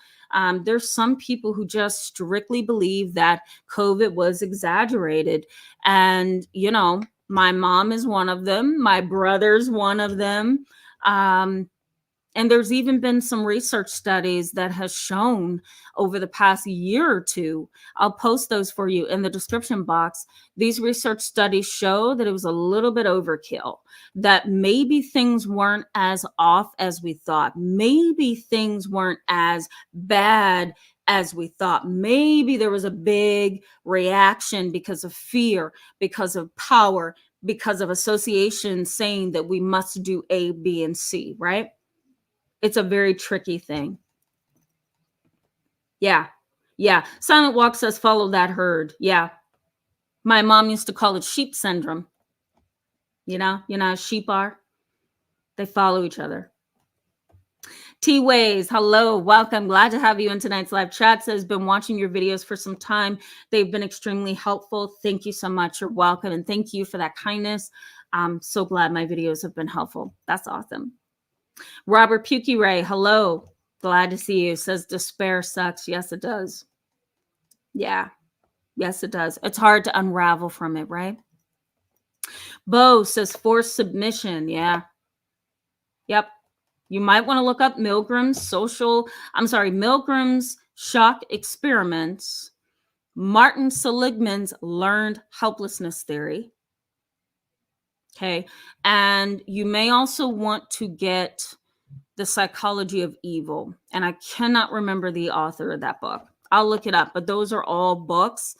There's some people who just strictly believe that COVID was exaggerated. And, my mom is one of them. My brother's one of them. And there's even been some research studies that has shown over the past year or two, I'll post those for you in the description box. These research studies show that it was a little bit overkill, that maybe things weren't as off as we thought. Maybe things weren't as bad as we thought. Maybe there was a big reaction because of fear, because of power, because of association saying that we must do A, B, and C, right? It's a very tricky thing. Yeah. Yeah. Silent Walk says, follow that herd. Yeah. My mom used to call it sheep syndrome. You know how sheep are? They follow each other. T-Ways, hello, welcome. Glad to have you in tonight's live chat. Says, been watching your videos for some time. They've been extremely helpful. Thank you so much. You're welcome. And thank you for that kindness. I'm so glad my videos have been helpful. That's awesome. Robert Pukey Ray, hello. Glad to see you. Says despair sucks. Yes, it does. Yeah. Yes, it does. It's hard to unravel from it, right? Bo says forced submission. Yeah. Yep. You might want to look up Milgrim's shock experiments, Martin Seligman's learned helplessness theory. Okay. And you may also want to get The Psychology of Evil. And I cannot remember the author of that book. I'll look it up, but those are all books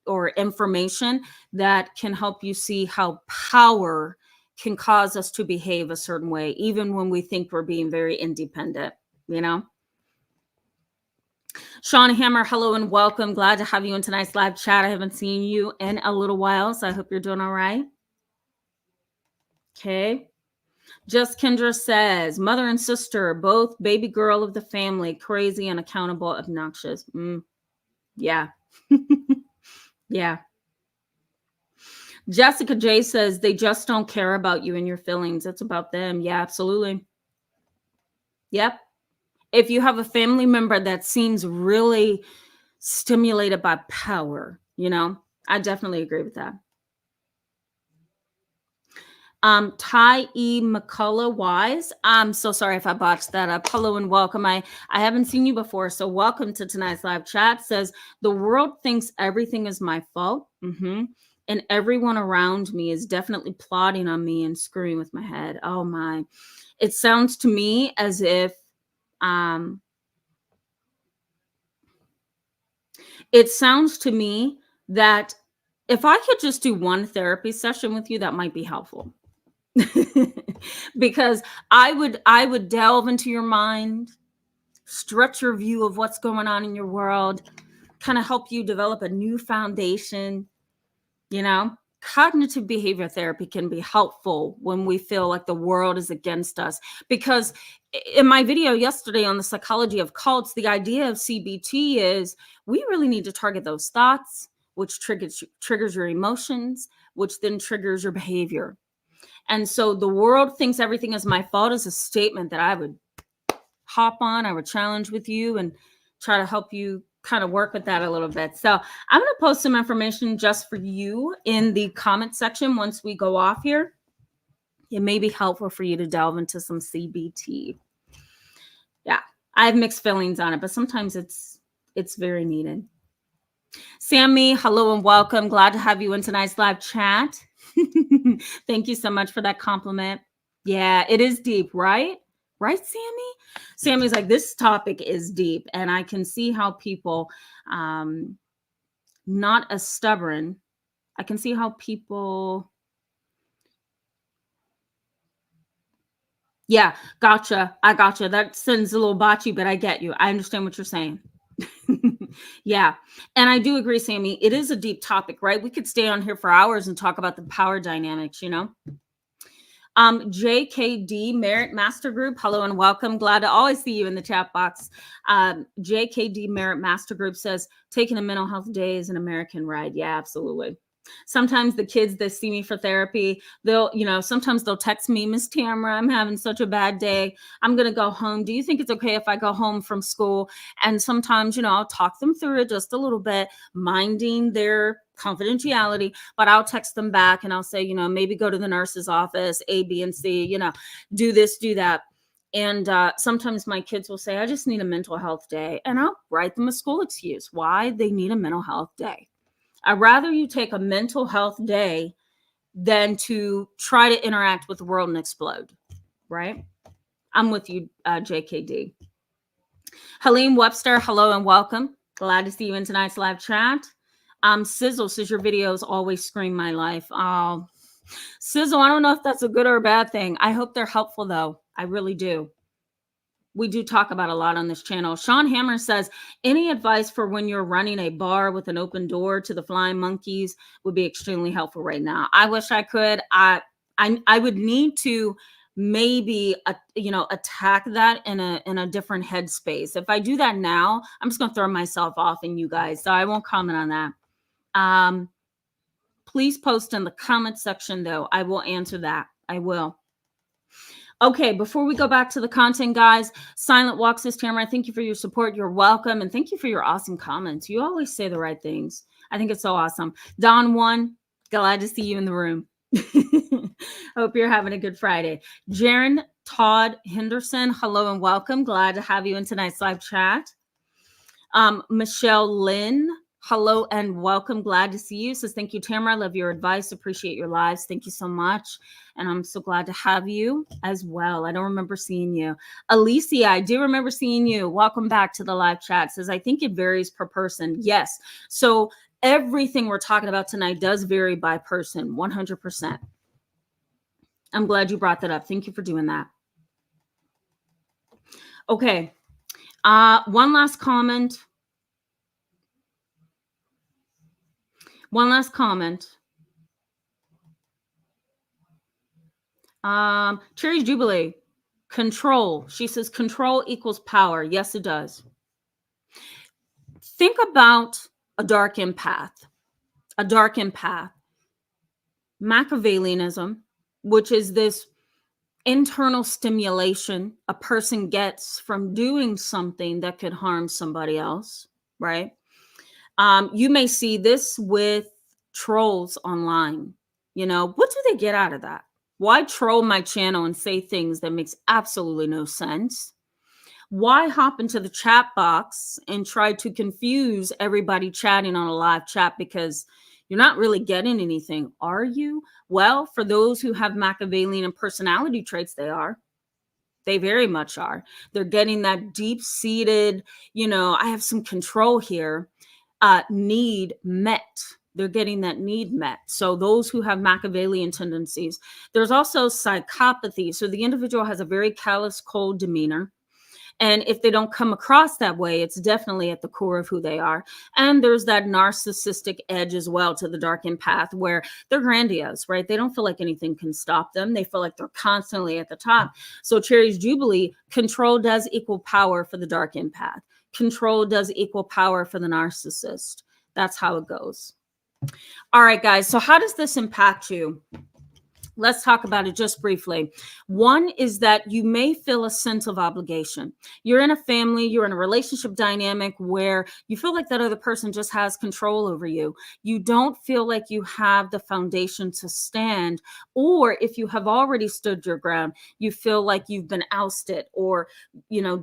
or information that can help you see how power can cause us to behave a certain way, even when we think we're being very independent, Sean Hammer, hello and welcome. Glad to have you in tonight's live chat. I haven't seen you in a little while, so I hope you're doing all right. Okay. Just Kendra says, mother and sister, both baby girl of the family, crazy, unaccountable, obnoxious. Yeah. Yeah. Jessica J says, they just don't care about you and your feelings. It's about them. Yeah, absolutely. Yep. If you have a family member that seems really stimulated by power, I definitely agree with that. Ty E. McCullough Wise. I'm so sorry if I botched that up. Hello and welcome. I haven't seen you before, so welcome to tonight's live chat. Says, the world thinks everything is my fault. And everyone around me is definitely plotting on me and screwing with my head. Oh my. It sounds to me as if It sounds to me that if I could just do one therapy session with you, that might be helpful. Because I would delve into your mind, stretch your view of what's going on in your world, kind of help you develop a new foundation. You know, cognitive behavior therapy can be helpful when we feel like the world is against us. Because in my video yesterday on the psychology of cults, the idea of CBT is we really need to target those thoughts, which triggers your emotions, which then triggers your behavior. And so the world thinks everything is my fault is a statement that I would hop on, I would challenge with you and try to help you kind of work with that a little bit. So I'm going to post some information just for you in the comment section once we go off here. It may be helpful for you to delve into some CBT. Yeah, I have mixed feelings on it, but sometimes it's very needed. Sammy, hello and welcome. Glad to have you in tonight's live chat. Thank you so much for that compliment. Yeah, it is deep, right? Right, Sammy? Sammy's like, this topic is deep, and I can see how people, not as stubborn, I can see how people, yeah, gotcha. I gotcha. That sends a little botchy, but I get you. I understand what you're saying. Yeah. And I do agree, Sammy. It is a deep topic, right? We could stay on here for hours and talk about the power dynamics, you know? JKD Merit Master Group, hello and welcome. Glad to always see you in the chat box. JKD Merit Master Group says, taking a mental health day is an American ride. Yeah, absolutely. Sometimes the kids that see me for therapy, sometimes they'll text me, Miss Tamara, I'm having such a bad day. I'm going to go home. Do you think it's okay if I go home from school? And sometimes, I'll talk them through it just a little bit, minding their confidentiality, but I'll text them back and I'll say, maybe go to the nurse's office, A, B, and C, do this, do that. And sometimes my kids will say, I just need a mental health day. And I'll write them a school excuse why they need a mental health day. I'd rather you take a mental health day than to try to interact with the world and explode, right? I'm with you, JKD. Helene Webster, hello and welcome. Glad to see you in tonight's live chat. Sizzle says your videos always scream my life. Oh, Sizzle, I don't know if that's a good or a bad thing. I hope they're helpful, though. I really do. We do talk about a lot on this channel. Sean Hammer says, any advice for when you're running a bar with an open door to the flying monkeys would be extremely helpful right now. I wish I could. I would need to maybe attack that in a different headspace. If I do that now, I'm just going to throw myself off in you guys. So I won't comment on that. Please post in the comment section, though. I will answer that. I will. Okay, before we go back to the content, guys, Silent Walk says, Tamara, thank you for your support. You're welcome. And thank you for your awesome comments. You always say the right things. I think it's so awesome. Don One, glad to see you in the room. Hope you're having a good Friday. Jaron Todd Henderson, hello and welcome. Glad to have you in tonight's live chat. Michelle Lynn, hello and welcome. Glad to see you. Says, thank you, Tamara. Love your advice. Appreciate your lives. Thank you so much. And I'm so glad to have you as well. I don't remember seeing you. Alicia, I do remember seeing you. Welcome back to the live chat. Says, I think it varies per person. Yes. So everything we're talking about tonight does vary by person, 100%. I'm glad you brought that up. Thank you for doing that. Okay. One last comment. Cherry Jubilee, control. She says control equals power. Yes, it does. Think about a dark empath. Machiavellianism, which is this internal stimulation a person gets from doing something that could harm somebody else, right? You may see this with trolls online. What do they get out of that? Why troll my channel and say things that makes absolutely no sense? Why hop into the chat box and try to confuse everybody chatting on a live chat because you're not really getting anything, are you? Well, for those who have Machiavellian personality traits, they are. They very much are. They're getting that deep-seated, I have some control here. need met. They're getting that need met. So those who have Machiavellian tendencies. There's also psychopathy. So the individual has a very callous, cold demeanor. And if they don't come across that way, it's definitely at the core of who they are. And there's that narcissistic edge as well to the dark empath where they're grandiose, right? They don't feel like anything can stop them. They feel like they're constantly at the top. So Cherry's Jubilee, control does equal power for the dark empath. Control does equal power for the narcissist. That's how it goes. All right, guys. So how does this impact you? Let's talk about it just briefly. One is that you may feel a sense of obligation. You're in a family, you're in a relationship dynamic where you feel like that other person just has control over you. You don't feel like you have the foundation to stand, or if you have already stood your ground, you feel like you've been ousted or,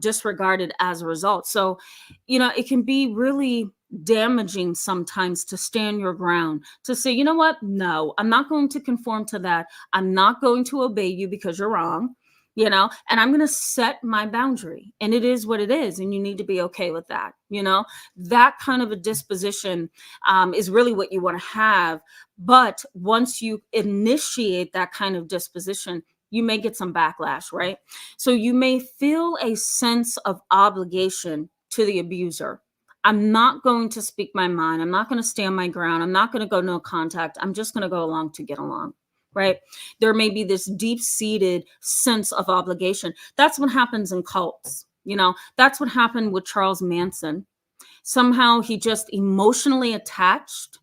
disregarded as a result. So, it can be really damaging sometimes to stand your ground, to say, you know what? No, I'm not going to conform to that. I'm not going to obey you because you're wrong, and I'm going to set my boundary. And it is what it is. And you need to be okay with that. That kind of a disposition is really what you want to have. But once you initiate that kind of disposition, you may get some backlash, right? So you may feel a sense of obligation to the abuser. I'm not going to speak my mind. I'm not going to stand my ground. I'm not going to go no contact. I'm just going to go along to get along, right? There may be this deep-seated sense of obligation. That's what happens in cults. That's what happened with Charles Manson. Somehow he just emotionally attached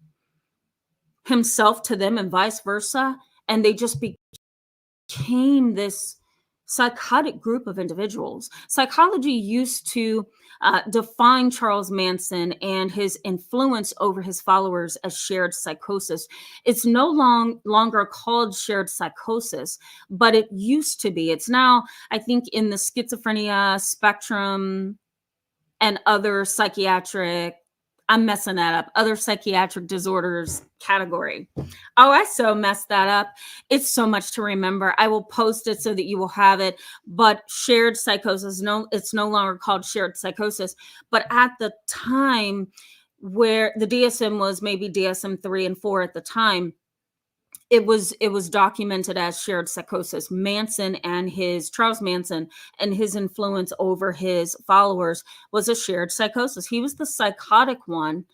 himself to them and vice versa. And they just became this psychotic group of individuals. Psychology used to define Charles Manson and his influence over his followers as shared psychosis. It's no longer called shared psychosis, but it used to be. It's now, I think, in the schizophrenia spectrum and other psychiatric, I'm messing that up, other psychiatric disorders category. Oh, I so messed that up. It's so much to remember. I will post it so that you will have it. But shared psychosis, no, it's no longer called shared psychosis. But at the time where the DSM was maybe DSM-3 and 4 at the time, it was documented as shared psychosis. Charles Manson and his influence over his followers was a shared psychosis. He was the psychotic one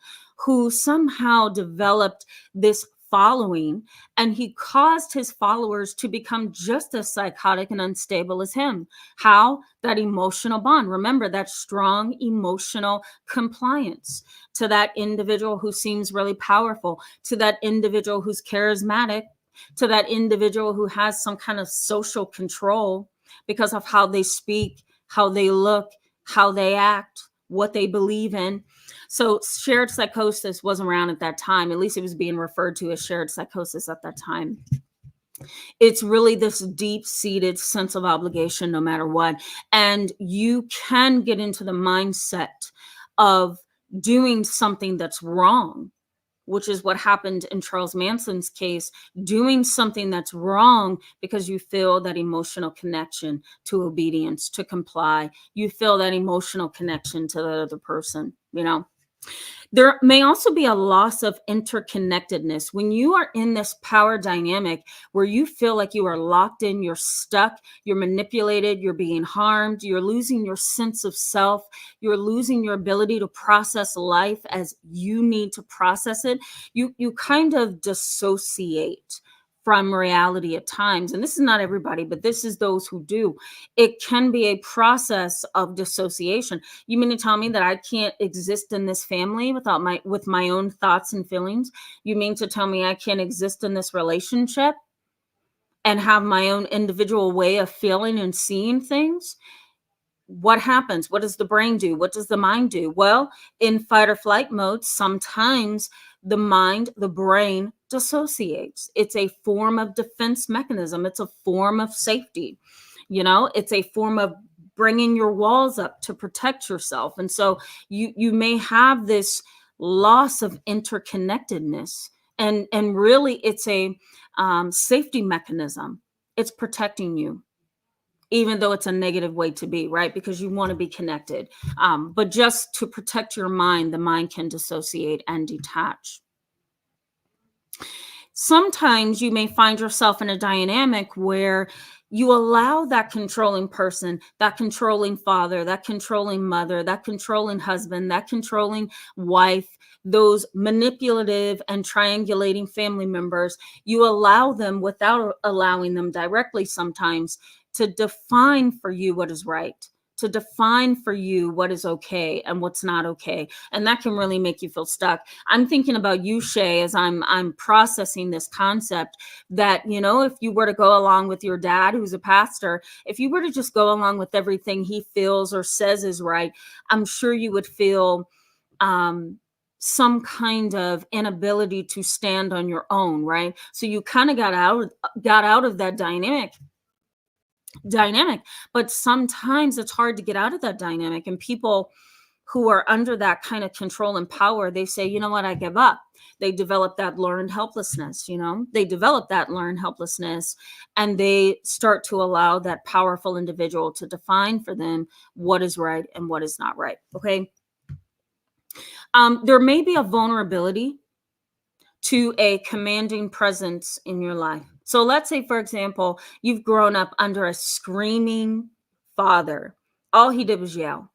who somehow developed this following, and he caused his followers to become just as psychotic and unstable as him. How? That emotional bond. Remember, that strong emotional compliance to that individual who seems really powerful, to that individual who's charismatic, to that individual who has some kind of social control because of how they speak, how they look, how they act, what they believe in. So shared psychosis wasn't around at that time. At least it was being referred to as shared psychosis at that time. It's really this deep-seated sense of obligation no matter what. And you can get into the mindset of doing something that's wrong, which is what happened in Charles Manson's case, doing something that's wrong because you feel that emotional connection to obedience, to comply. You feel that emotional connection to the other person, There may also be a loss of interconnectedness. When you are in this power dynamic where you feel like you are locked in, you're stuck, you're manipulated, you're being harmed, you're losing your sense of self, you're losing your ability to process life as you need to process it, you kind of dissociate from reality at times. And this is not everybody, but this is those who do. It can be a process of dissociation. You mean to tell me that I can't exist in this family with my own thoughts and feelings? You mean to tell me I can't exist in this relationship and have my own individual way of feeling and seeing things? What happens? What does the brain do? What does the mind do? Well, in fight or flight mode, sometimes the brain dissociates. It's a form of defense mechanism. It's a form of safety. It's a form of bringing your walls up to protect yourself. And so you may have this loss of interconnectedness. And really, it's a safety mechanism. It's protecting you. even though it's a negative way to be, right? Because you want to be connected. But just to protect your mind, the mind can dissociate and detach. Sometimes you may find yourself in a dynamic where you allow that controlling person, that controlling father, that controlling mother, that controlling husband, that controlling wife, those manipulative and triangulating family members, you allow them without allowing them directly sometimes to define for you what is right, to define for you what is okay and what's not okay. And that can really make you feel stuck. I'm thinking about you, Shay, as I'm processing this concept that, if you were to go along with your dad, who's a pastor, if you were to just go along with everything he feels or says is right, I'm sure you would feel some kind of inability to stand on your own, right? So you kind of got out of that dynamic, but sometimes it's hard to get out of that dynamic. And people who are under that kind of control and power, they say, you know what, I give up. They develop that learned helplessness, and they start to allow that powerful individual to define for them what is right and what is not right. Okay. There may be a vulnerability to a commanding presence in your life. So let's say, for example, you've grown up under a screaming father. All he did was yell.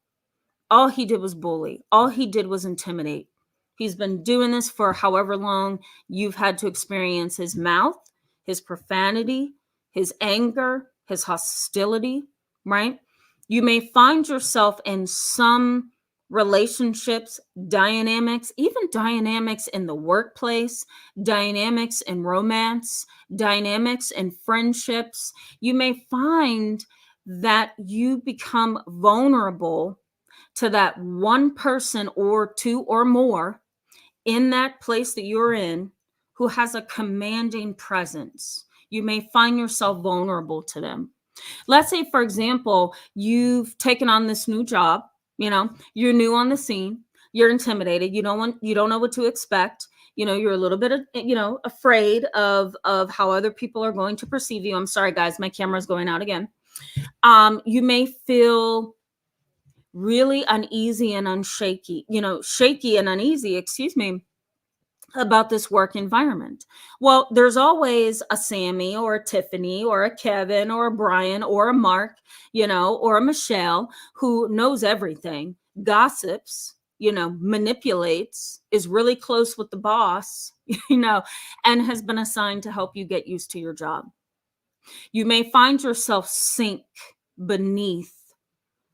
All he did was bully. All he did was intimidate. He's been doing this for however long you've had to experience his mouth, his profanity, his anger, his hostility, right? You may find yourself in some relationships, dynamics, even dynamics in the workplace, dynamics in romance, dynamics in friendships. You may find that you become vulnerable to that one person or two or more in that place that you're in who has a commanding presence. You may find yourself vulnerable to them. Let's say, for example, you've taken on this new job, you're new on the scene, you're intimidated, you don't know what to expect, you're a little bit afraid of how other people are going to perceive you. I'm sorry, guys, my camera's going out again. You may feel really uneasy and shaky and uneasy, about this work environment. Well, there's always a Sammy or a Tiffany or a Kevin or a Brian or a Mark, or a Michelle who knows everything, gossips, manipulates, is really close with the boss, and has been assigned to help you get used to your job. You may find yourself sink beneath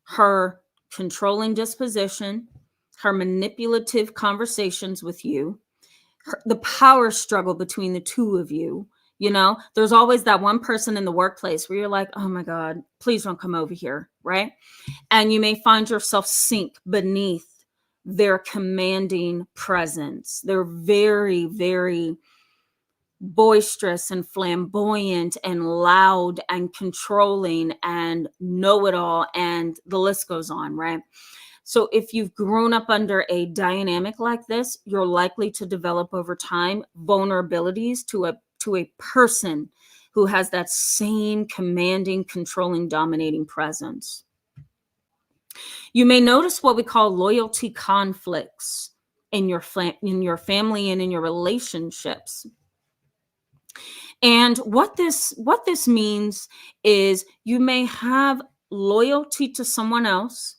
her controlling disposition, her manipulative conversations with you, the power struggle between the two of you. There's always that one person in the workplace where you're like, oh my God, please don't come over here, right? And you may find yourself sink beneath their commanding presence. They're very, very boisterous and flamboyant and loud and controlling and know-it-all, and the list goes on, right? So if you've grown up under a dynamic like this, you're likely to develop over time vulnerabilities to a person who has that same commanding, controlling, dominating presence. You may notice what we call loyalty conflicts in your family and in your relationships. And what this means is you may have loyalty to someone else,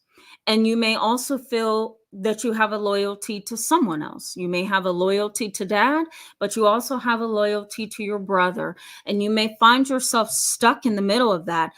and you may also feel that you have a loyalty to someone else. You may have a loyalty to dad, but you also have a loyalty to your brother. And you may find yourself stuck in the middle of that,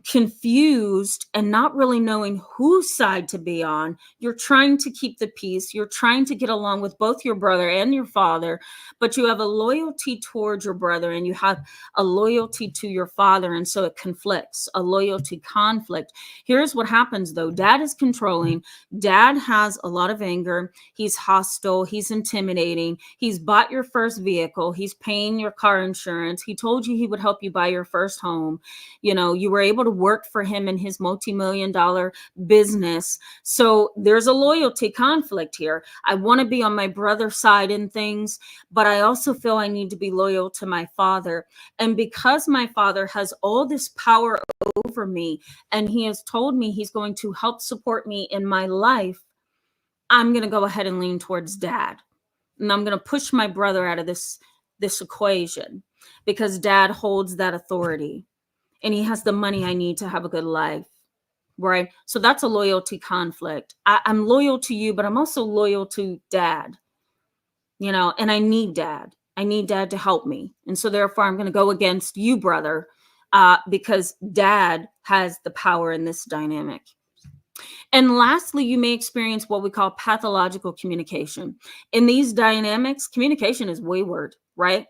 confused and not really knowing whose side to be on. You're trying to keep the peace. You're trying to get along with both your brother and your father, but you have a loyalty towards your brother and you have a loyalty to your father. And so it conflicts, a loyalty conflict. Here's what happens though. Dad is controlling. Dad has a lot of anger. He's hostile. He's intimidating. He's bought your first vehicle. He's paying your car insurance. He told you he would help you buy your first home. You were able to work for him in his multi-million-dollar business. So there's a loyalty conflict here. I want to be on my brother's side in things, but I also feel I need to be loyal to my father. And because my father has all this power over me, and he has told me he's going to help support me in my life, I'm going to go ahead and lean towards dad. And I'm going to push my brother out of this equation because dad holds that authority and he has the money I need to have a good life. Right? So that's a loyalty conflict. I'm loyal to you, but I'm also loyal to dad, and I need dad. I need dad to help me. And so therefore I'm going to go against you, brother, because dad has the power in this dynamic. And lastly, you may experience what we call pathological communication. In these dynamics, communication is wayward, right?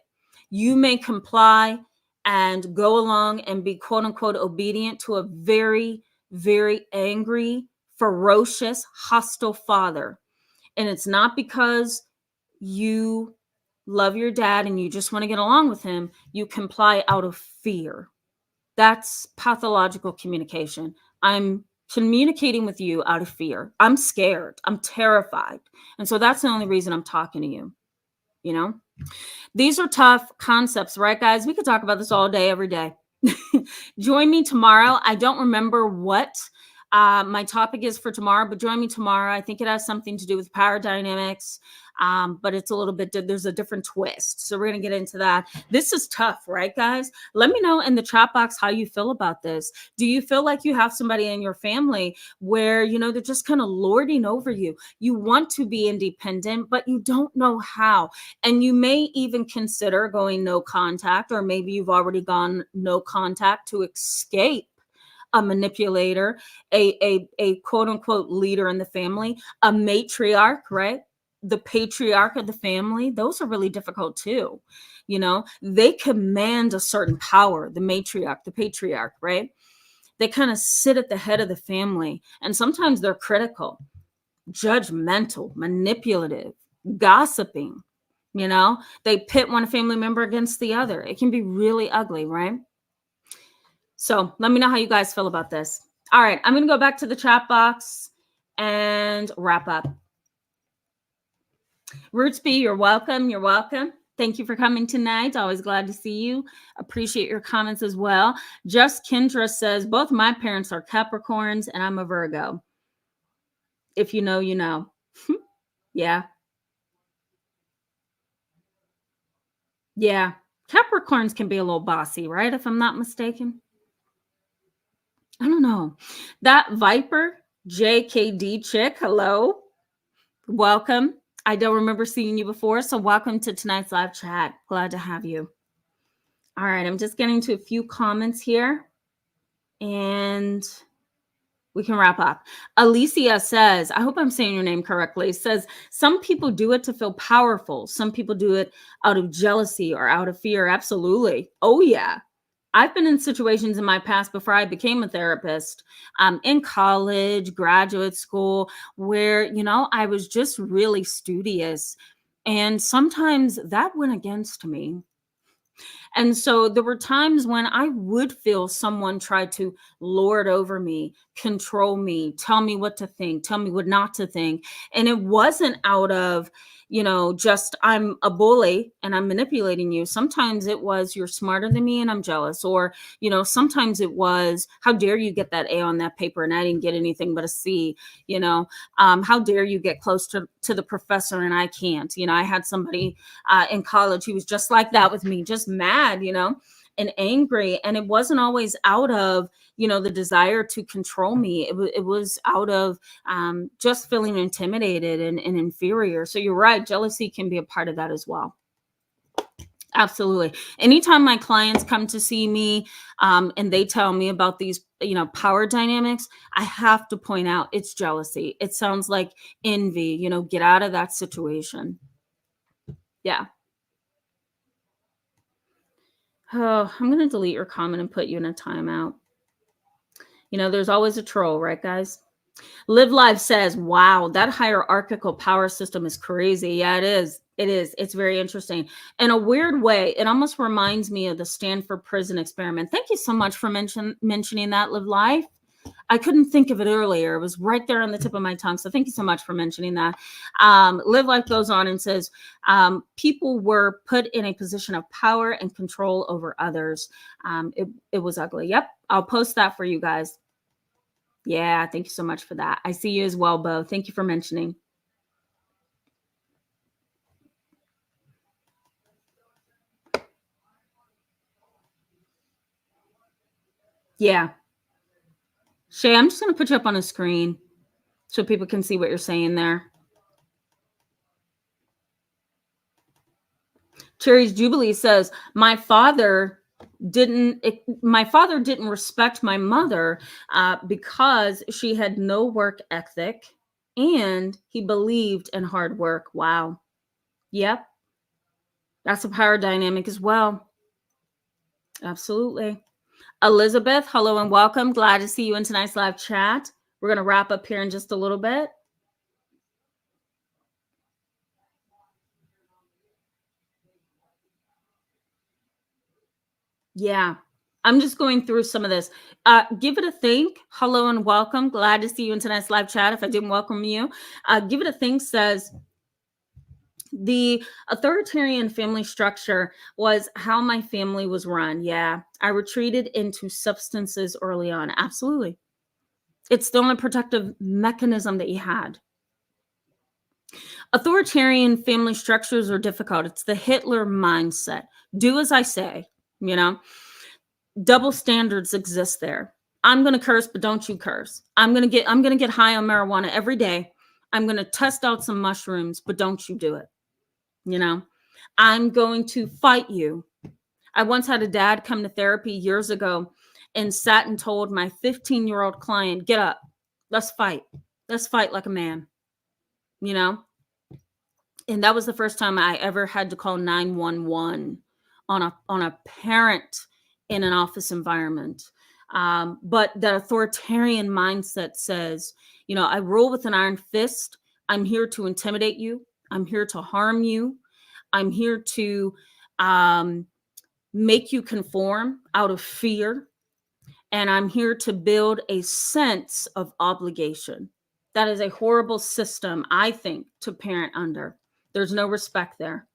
You may comply and go along and be quote unquote obedient to a very, very angry, ferocious, hostile father. And it's not because you love your dad and you just want to get along with him. You comply out of fear. That's pathological communication. I'm communicating with you out of fear. I'm scared. I'm terrified. And so that's the only reason I'm talking to you. These are tough concepts, right, guys? We could talk about this all day, every day. Join me tomorrow. I don't remember what my topic is for tomorrow, but join me tomorrow. I think it has something to do with power dynamics, but it's a little bit, there's a different twist. So we're going to get into that. This is tough, right, guys? Let me know in the chat box how you feel about this. Do you feel like you have somebody in your family where, they're just kind of lording over you? You want to be independent, but you don't know how. And you may even consider going no contact, or maybe you've already gone no contact to escape a manipulator, a quote unquote leader in the family, a matriarch, right? The patriarch of the family. Those are really difficult too. They command a certain power, the matriarch, the patriarch, right? They kind of sit at the head of the family, and sometimes they're critical, judgmental, manipulative, gossiping. They pit one family member against the other. It can be really ugly, right? So let me know how you guys feel about this. All right, I'm going to go back to the chat box and wrap up. Rootsby, you're welcome. You're welcome. Thank you for coming tonight. Always glad to see you. Appreciate your comments as well. Just Kendra says, both my parents are Capricorns and I'm a Virgo. If you know, you know. Yeah. Yeah. Capricorns can be a little bossy, right? If I'm not mistaken. I don't know. That Viper, JKD chick, hello. Welcome. I don't remember seeing you before, so welcome to tonight's live chat. Glad to have you. All right, I'm just getting to a few comments here, and we can wrap up. Alicia says, I hope I'm saying your name correctly, says, some people do it to feel powerful. Some people do it out of jealousy or out of fear. Absolutely. Oh, yeah. I've been in situations in my past before I became a therapist, in college, graduate school, where, I was just really studious. And sometimes that went against me. And so there were times when I would feel someone try to lord over me, control me, tell me what to think, tell me what not to think. And it wasn't out of, just I'm a bully and I'm manipulating you. Sometimes it was you're smarter than me and I'm jealous. Or, sometimes it was, how dare you get that A on that paper and I didn't get anything but a C, how dare you get close to the professor and I can't. I had somebody in college who was just like that with me, just mad, and angry. And it wasn't always out of, the desire to control me. It was out of just feeling intimidated and inferior. So you're right. Jealousy can be a part of that as well. Absolutely. Anytime my clients come to see me and they tell me about these, power dynamics, I have to point out it's jealousy. It sounds like envy, get out of that situation. Yeah. Oh, I'm going to delete your comment and put you in a timeout. There's always a troll, right, guys? Live Live says, wow, that hierarchical power system is crazy. Yeah, it is. It is. It's very interesting. In a weird way, it almost reminds me of the Stanford prison experiment. Thank you so much for mentioning that, Live Live. I couldn't think of it earlier. It was right there on the tip of my tongue. So thank you so much for mentioning that. Live Life goes on and says, people were put in a position of power and control over others. It was ugly. Yep. I'll post that for you guys. Yeah, thank you so much for that. I see you as well, Bo. Thank you for mentioning. Yeah. Shay, I'm just going to put you up on a screen so people can see what you're saying there. Cherry's Jubilee says, my father didn't respect my mother because she had no work ethic and he believed in hard work. Wow. Yep. That's a power dynamic as well. Absolutely. Elizabeth, hello and welcome. Glad to see you in tonight's live chat. We're going to wrap up here in just a little bit. Yeah. I'm just going through some of this. Give it a think. Hello and welcome. Glad to see you in tonight's live chat. If I didn't welcome you, give it a think says, the authoritarian family structure was how my family was run. Yeah. I retreated into substances early on. Absolutely. It's the only protective mechanism that you had. Authoritarian family structures are difficult. It's the Hitler mindset. Do as I say, you know, double standards exist there. I'm going to curse, but don't you curse. I'm going to get high on marijuana every day. I'm going to test out some mushrooms, but don't you do it. You know, I'm going to fight you. I once had a dad come to therapy years ago and sat and told my 15-year-old client, get up, let's fight. Let's fight like a man, you know? And that was the first time I ever had to call 911 on a parent in an office environment. But that authoritarian mindset says, you know, I rule with an iron fist. I'm here to intimidate you. I'm here to harm you. I'm here to make you conform out of fear. And I'm here to build a sense of obligation. That is a horrible system, I think, to parent under. There's no respect there.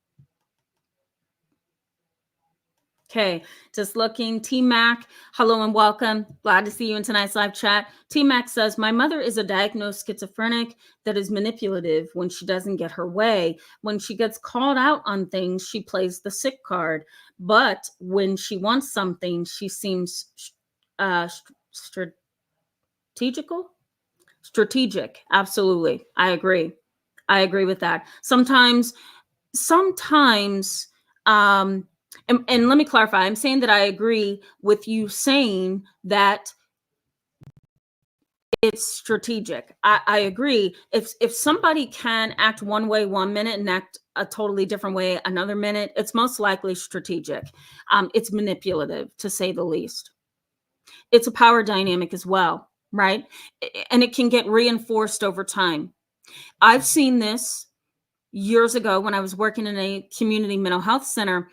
Okay, just looking. T-Mac, hello and welcome. Glad to see you in tonight's live chat. T-Mac says, my mother is a diagnosed schizophrenic that is manipulative when she doesn't get her way. When she gets called out on things, she plays the sick card. But when she wants something, she seems strategic. Absolutely. I agree with that. Sometimes and let me clarify, I'm saying that I agree with you saying that it's strategic. I agree. If somebody can act one way 1 minute and act a totally different way another minute, it's most likely strategic. It's manipulative, to say the least. It's a power dynamic as well, right? And it can get reinforced over time. I've seen this years ago when I was working in a community mental health center.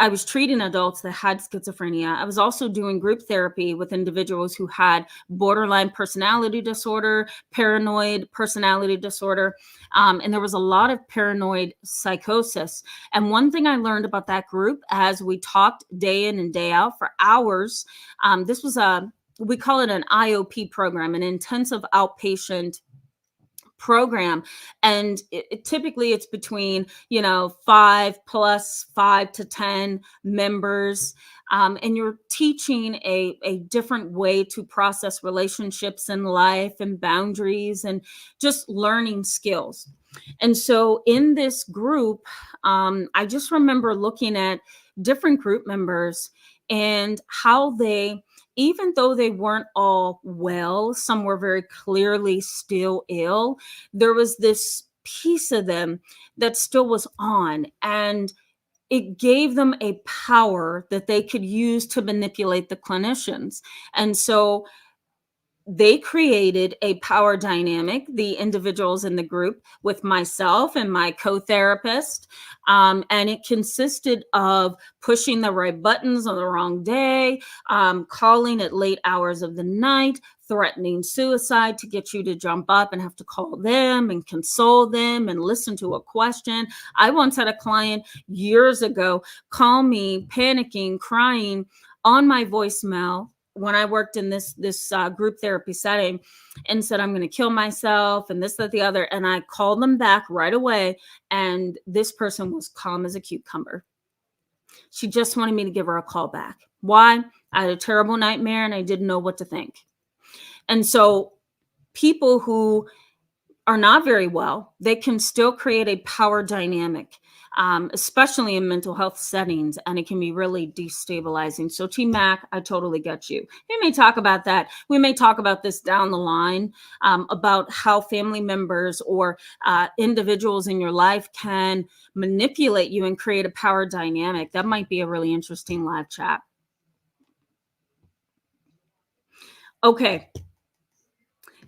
I was treating adults that had schizophrenia. I was also doing group therapy with individuals who had borderline personality disorder, paranoid personality disorder, and there was a lot of paranoid psychosis. And one thing I learned about that group as we talked day in and day out for hours, this was we call it an IOP program, an intensive outpatient program, and typically it's between 5 plus 5 to 10 members, and you're teaching a different way to process relationships in life and boundaries and just learning skills. And so in this group, I just remember looking at different group members and how they, even though they weren't all well, some were very clearly still ill, there was this piece of them that still was on, and it gave them a power that they could use to manipulate the clinicians. And so they created a power dynamic, the individuals in the group, with myself and my co-therapist. And it consisted of pushing the right buttons on the wrong day, calling at late hours of the night, threatening suicide to get you to jump up and have to call them and console them and listen to a question. I once had a client years ago call me panicking, crying on my voicemail when I worked in this group therapy setting, and said, I'm going to kill myself and this, that, the other. And I called them back right away. And this person was calm as a cucumber. She just wanted me to give her a call back. Why? I had a terrible nightmare and I didn't know what to think. And so people who are not very well, they can still create a power dynamic, especially in mental health settings, and it can be really destabilizing. So T Mac, I totally get you. We may talk about that. We may talk about this down the line, about how family members or individuals in your life can manipulate you and create a power dynamic. That might be a really interesting live chat. Okay,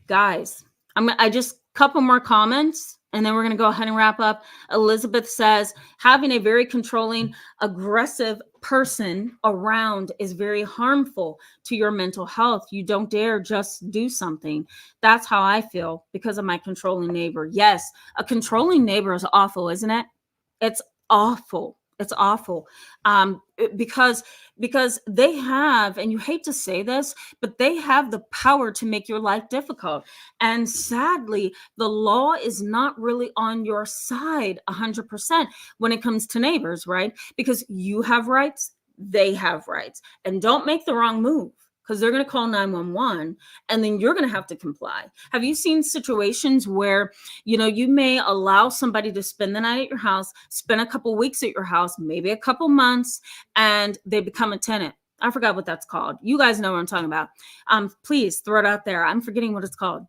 guys, I just couple more comments and then we're going to go ahead and wrap up. Elizabeth says, having a very controlling, aggressive person around is very harmful to your mental health. You don't dare just do something. That's how I feel because of my controlling neighbor. Yes, a controlling neighbor is awful, isn't it? It's awful. It's awful. Because they have, and you hate to say this, but they have the power to make your life difficult. And sadly, the law is not really on your side 100% when it comes to neighbors, right? Because you have rights, they have rights. And don't make the wrong move, because they're going to call 911 and then you're going to have to comply. Have you seen situations where, you may allow somebody to spend the night at your house, spend a couple weeks at your house, maybe a couple months, and they become a tenant? I forgot what that's called. You guys know what I'm talking about. Please throw it out there. I'm forgetting what it's called.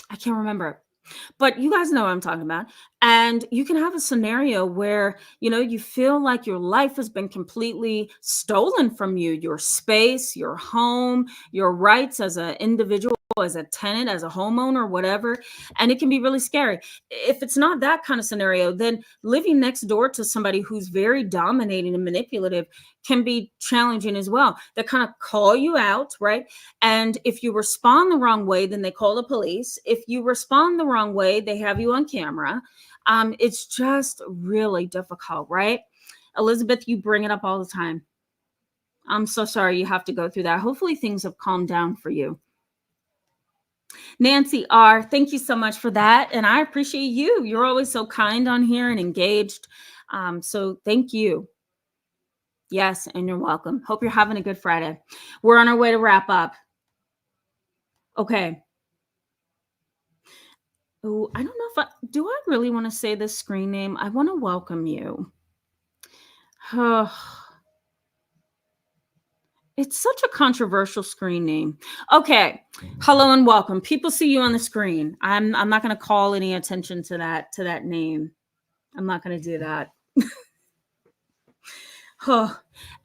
I can't remember. But you guys know what I'm talking about. And you can have a scenario where, you feel like your life has been completely stolen from you, your space, your home, your rights as an individual, as a tenant, as a homeowner, whatever. And it can be really scary. If it's not that kind of scenario, then living next door to somebody who's very dominating and manipulative can be challenging as well. They kind of call you out, right? And if you respond the wrong way, then they call the police. If you respond the wrong way, they have you on camera. It's just really difficult, right? Elizabeth, you bring it up all the time. I'm so sorry you have to go through that. Hopefully things have calmed down for you. Nancy R., thank you so much for that. And I appreciate you. You're always so kind on here and engaged. So thank you. Yes, and you're welcome. Hope you're having a good Friday. We're on our way to wrap up. Okay. Oh, I don't know do I really want to say this screen name? I want to welcome you. It's such a controversial screen name. Okay. Hello and welcome. People see you on the screen. I'm not going to call any attention to that name. I'm not going to do that.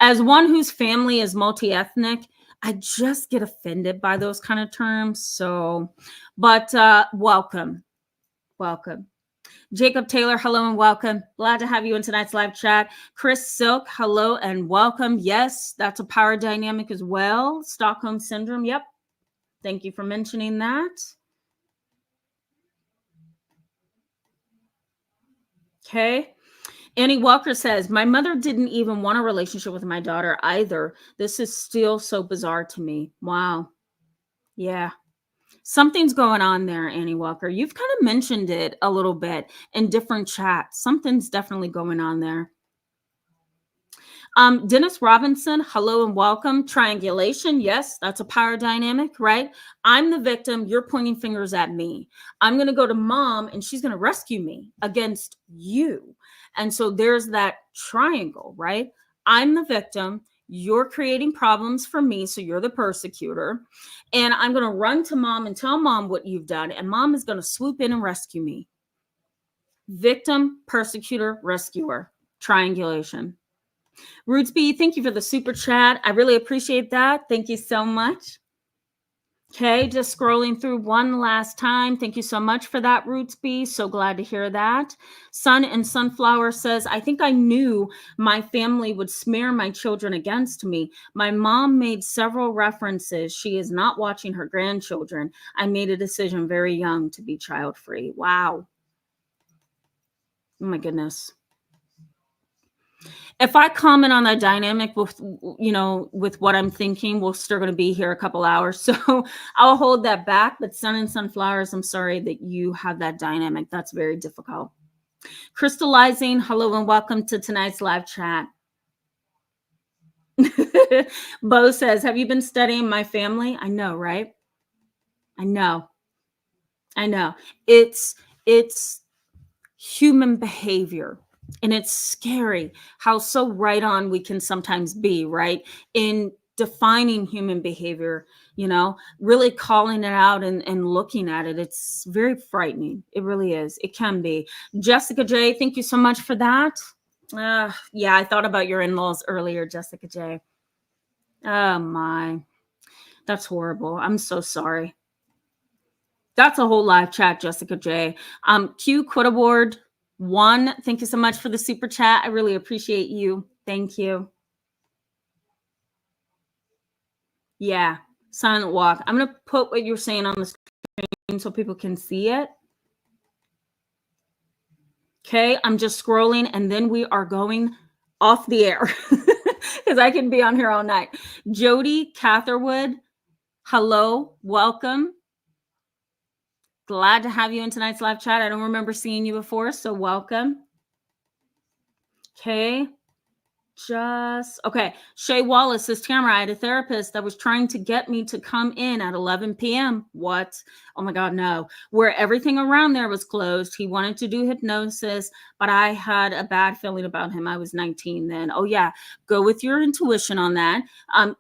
As one whose family is multi-ethnic, I just get offended by those kind of terms. So, but welcome. Jacob Taylor, hello and welcome. Glad to have you in tonight's live chat. Chris Silk, hello and welcome. Yes, that's a power dynamic as well. Stockholm Syndrome, yep. Thank you for mentioning that. Okay. Annie Walker says, my mother didn't even want a relationship with my daughter either. This is still so bizarre to me. Wow. Yeah. Something's going on there, Annie Walker. You've kind of mentioned it a little bit in different chats. Something's definitely going on there. Dennis Robinson, hello and welcome. Triangulation, yes, that's a power dynamic, right? I'm the victim. You're pointing fingers at me. I'm going to go to mom and she's going to rescue me against you. And so there's that triangle, right? I'm the victim. You're creating problems for me, so you're the persecutor. And I'm going to run to mom and tell mom what you've done, and mom is going to swoop in and rescue me. Victim, persecutor, rescuer. Triangulation. Rootsby, thank you for the super chat. I really appreciate that. Thank you so much. Okay, just scrolling through one last time. Thank you so much for that, Roots B. So glad to hear that. Sun and Sunflower says, I think I knew my family would smear my children against me. My mom made several references. She is not watching her grandchildren. I made a decision very young to be child-free. Wow. Oh my goodness. If I comment on that dynamic with, with what I'm thinking, we're still going to be here a couple hours. So I'll hold that back. But Sun and Sunflowers, I'm sorry that you have that dynamic. That's very difficult. Crystallizing, hello and welcome to tonight's live chat. Bo says, have you been studying my family? I know, right? I know. It's human behavior. And it's scary how so right on we can sometimes be, right? In defining human behavior, really calling it out and looking at it. It's very frightening. It really is. It can be. Jessica J, thank you so much for that. Yeah, I thought about your in-laws earlier, Jessica J. Oh my, that's horrible. I'm so sorry. That's a whole live chat, Jessica J. Q Quit Award 1. Thank you so much for the super chat. I really appreciate you. Thank you. Yeah. Silent walk. I'm going to put what you're saying on the screen so people can see it. Okay. I'm just scrolling and then we are going off the air because I can be on here all night. Jody Catherwood. Hello. Welcome. Glad to have you in tonight's live chat. I don't remember seeing you before, so welcome. Okay. Okay. Shay Wallace says, Tamara, I had a therapist that was trying to get me to come in at 11 p.m. What? Oh my God, no. Where everything around there was closed. He wanted to do hypnosis, but I had a bad feeling about him. I was 19 then. Oh yeah. Go with your intuition on that.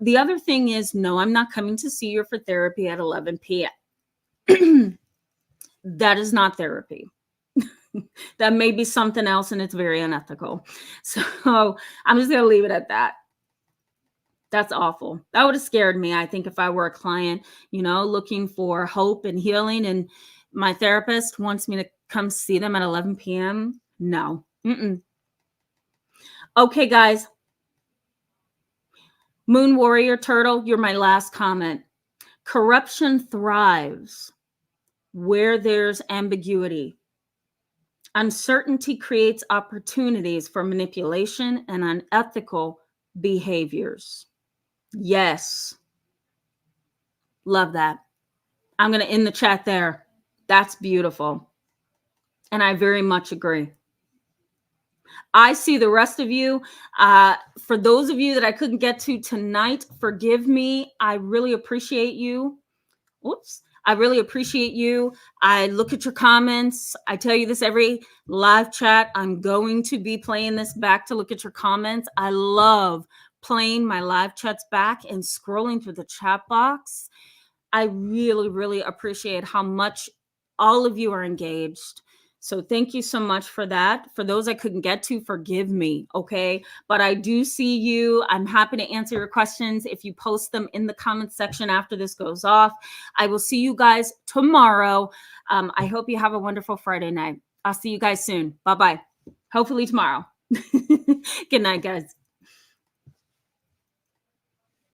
The other thing is, no, I'm not coming to see you for therapy at 11 p.m. That is not therapy. That may be something else and it's very unethical. So I'm just going to leave it at that. That's awful. That would have scared me. I think if I were a client, looking for hope and healing and my therapist wants me to come see them at 11 p.m. No. Okay, guys. Moon Warrior Turtle, you're my last comment. Corruption thrives where there's ambiguity. Uncertainty creates opportunities for manipulation and unethical behaviors. Yes. Love that. I'm going to end the chat there. That's beautiful. And I very much agree. I see the rest of you. For those of you that I couldn't get to tonight, forgive me. I really appreciate you. Oops. I really appreciate you. I look at your comments. I tell you this every live chat. I'm going to be playing this back to look at your comments. I love playing my live chats back and scrolling through the chat box. I really, really appreciate how much all of you are engaged. So thank you so much for that. For those I couldn't get to, forgive me, okay? But I do see you. I'm happy to answer your questions if you post them in the comments section after this goes off. I will see you guys tomorrow. I hope you have a wonderful Friday night. I'll see you guys soon. Bye-bye. Hopefully tomorrow. Good night, guys.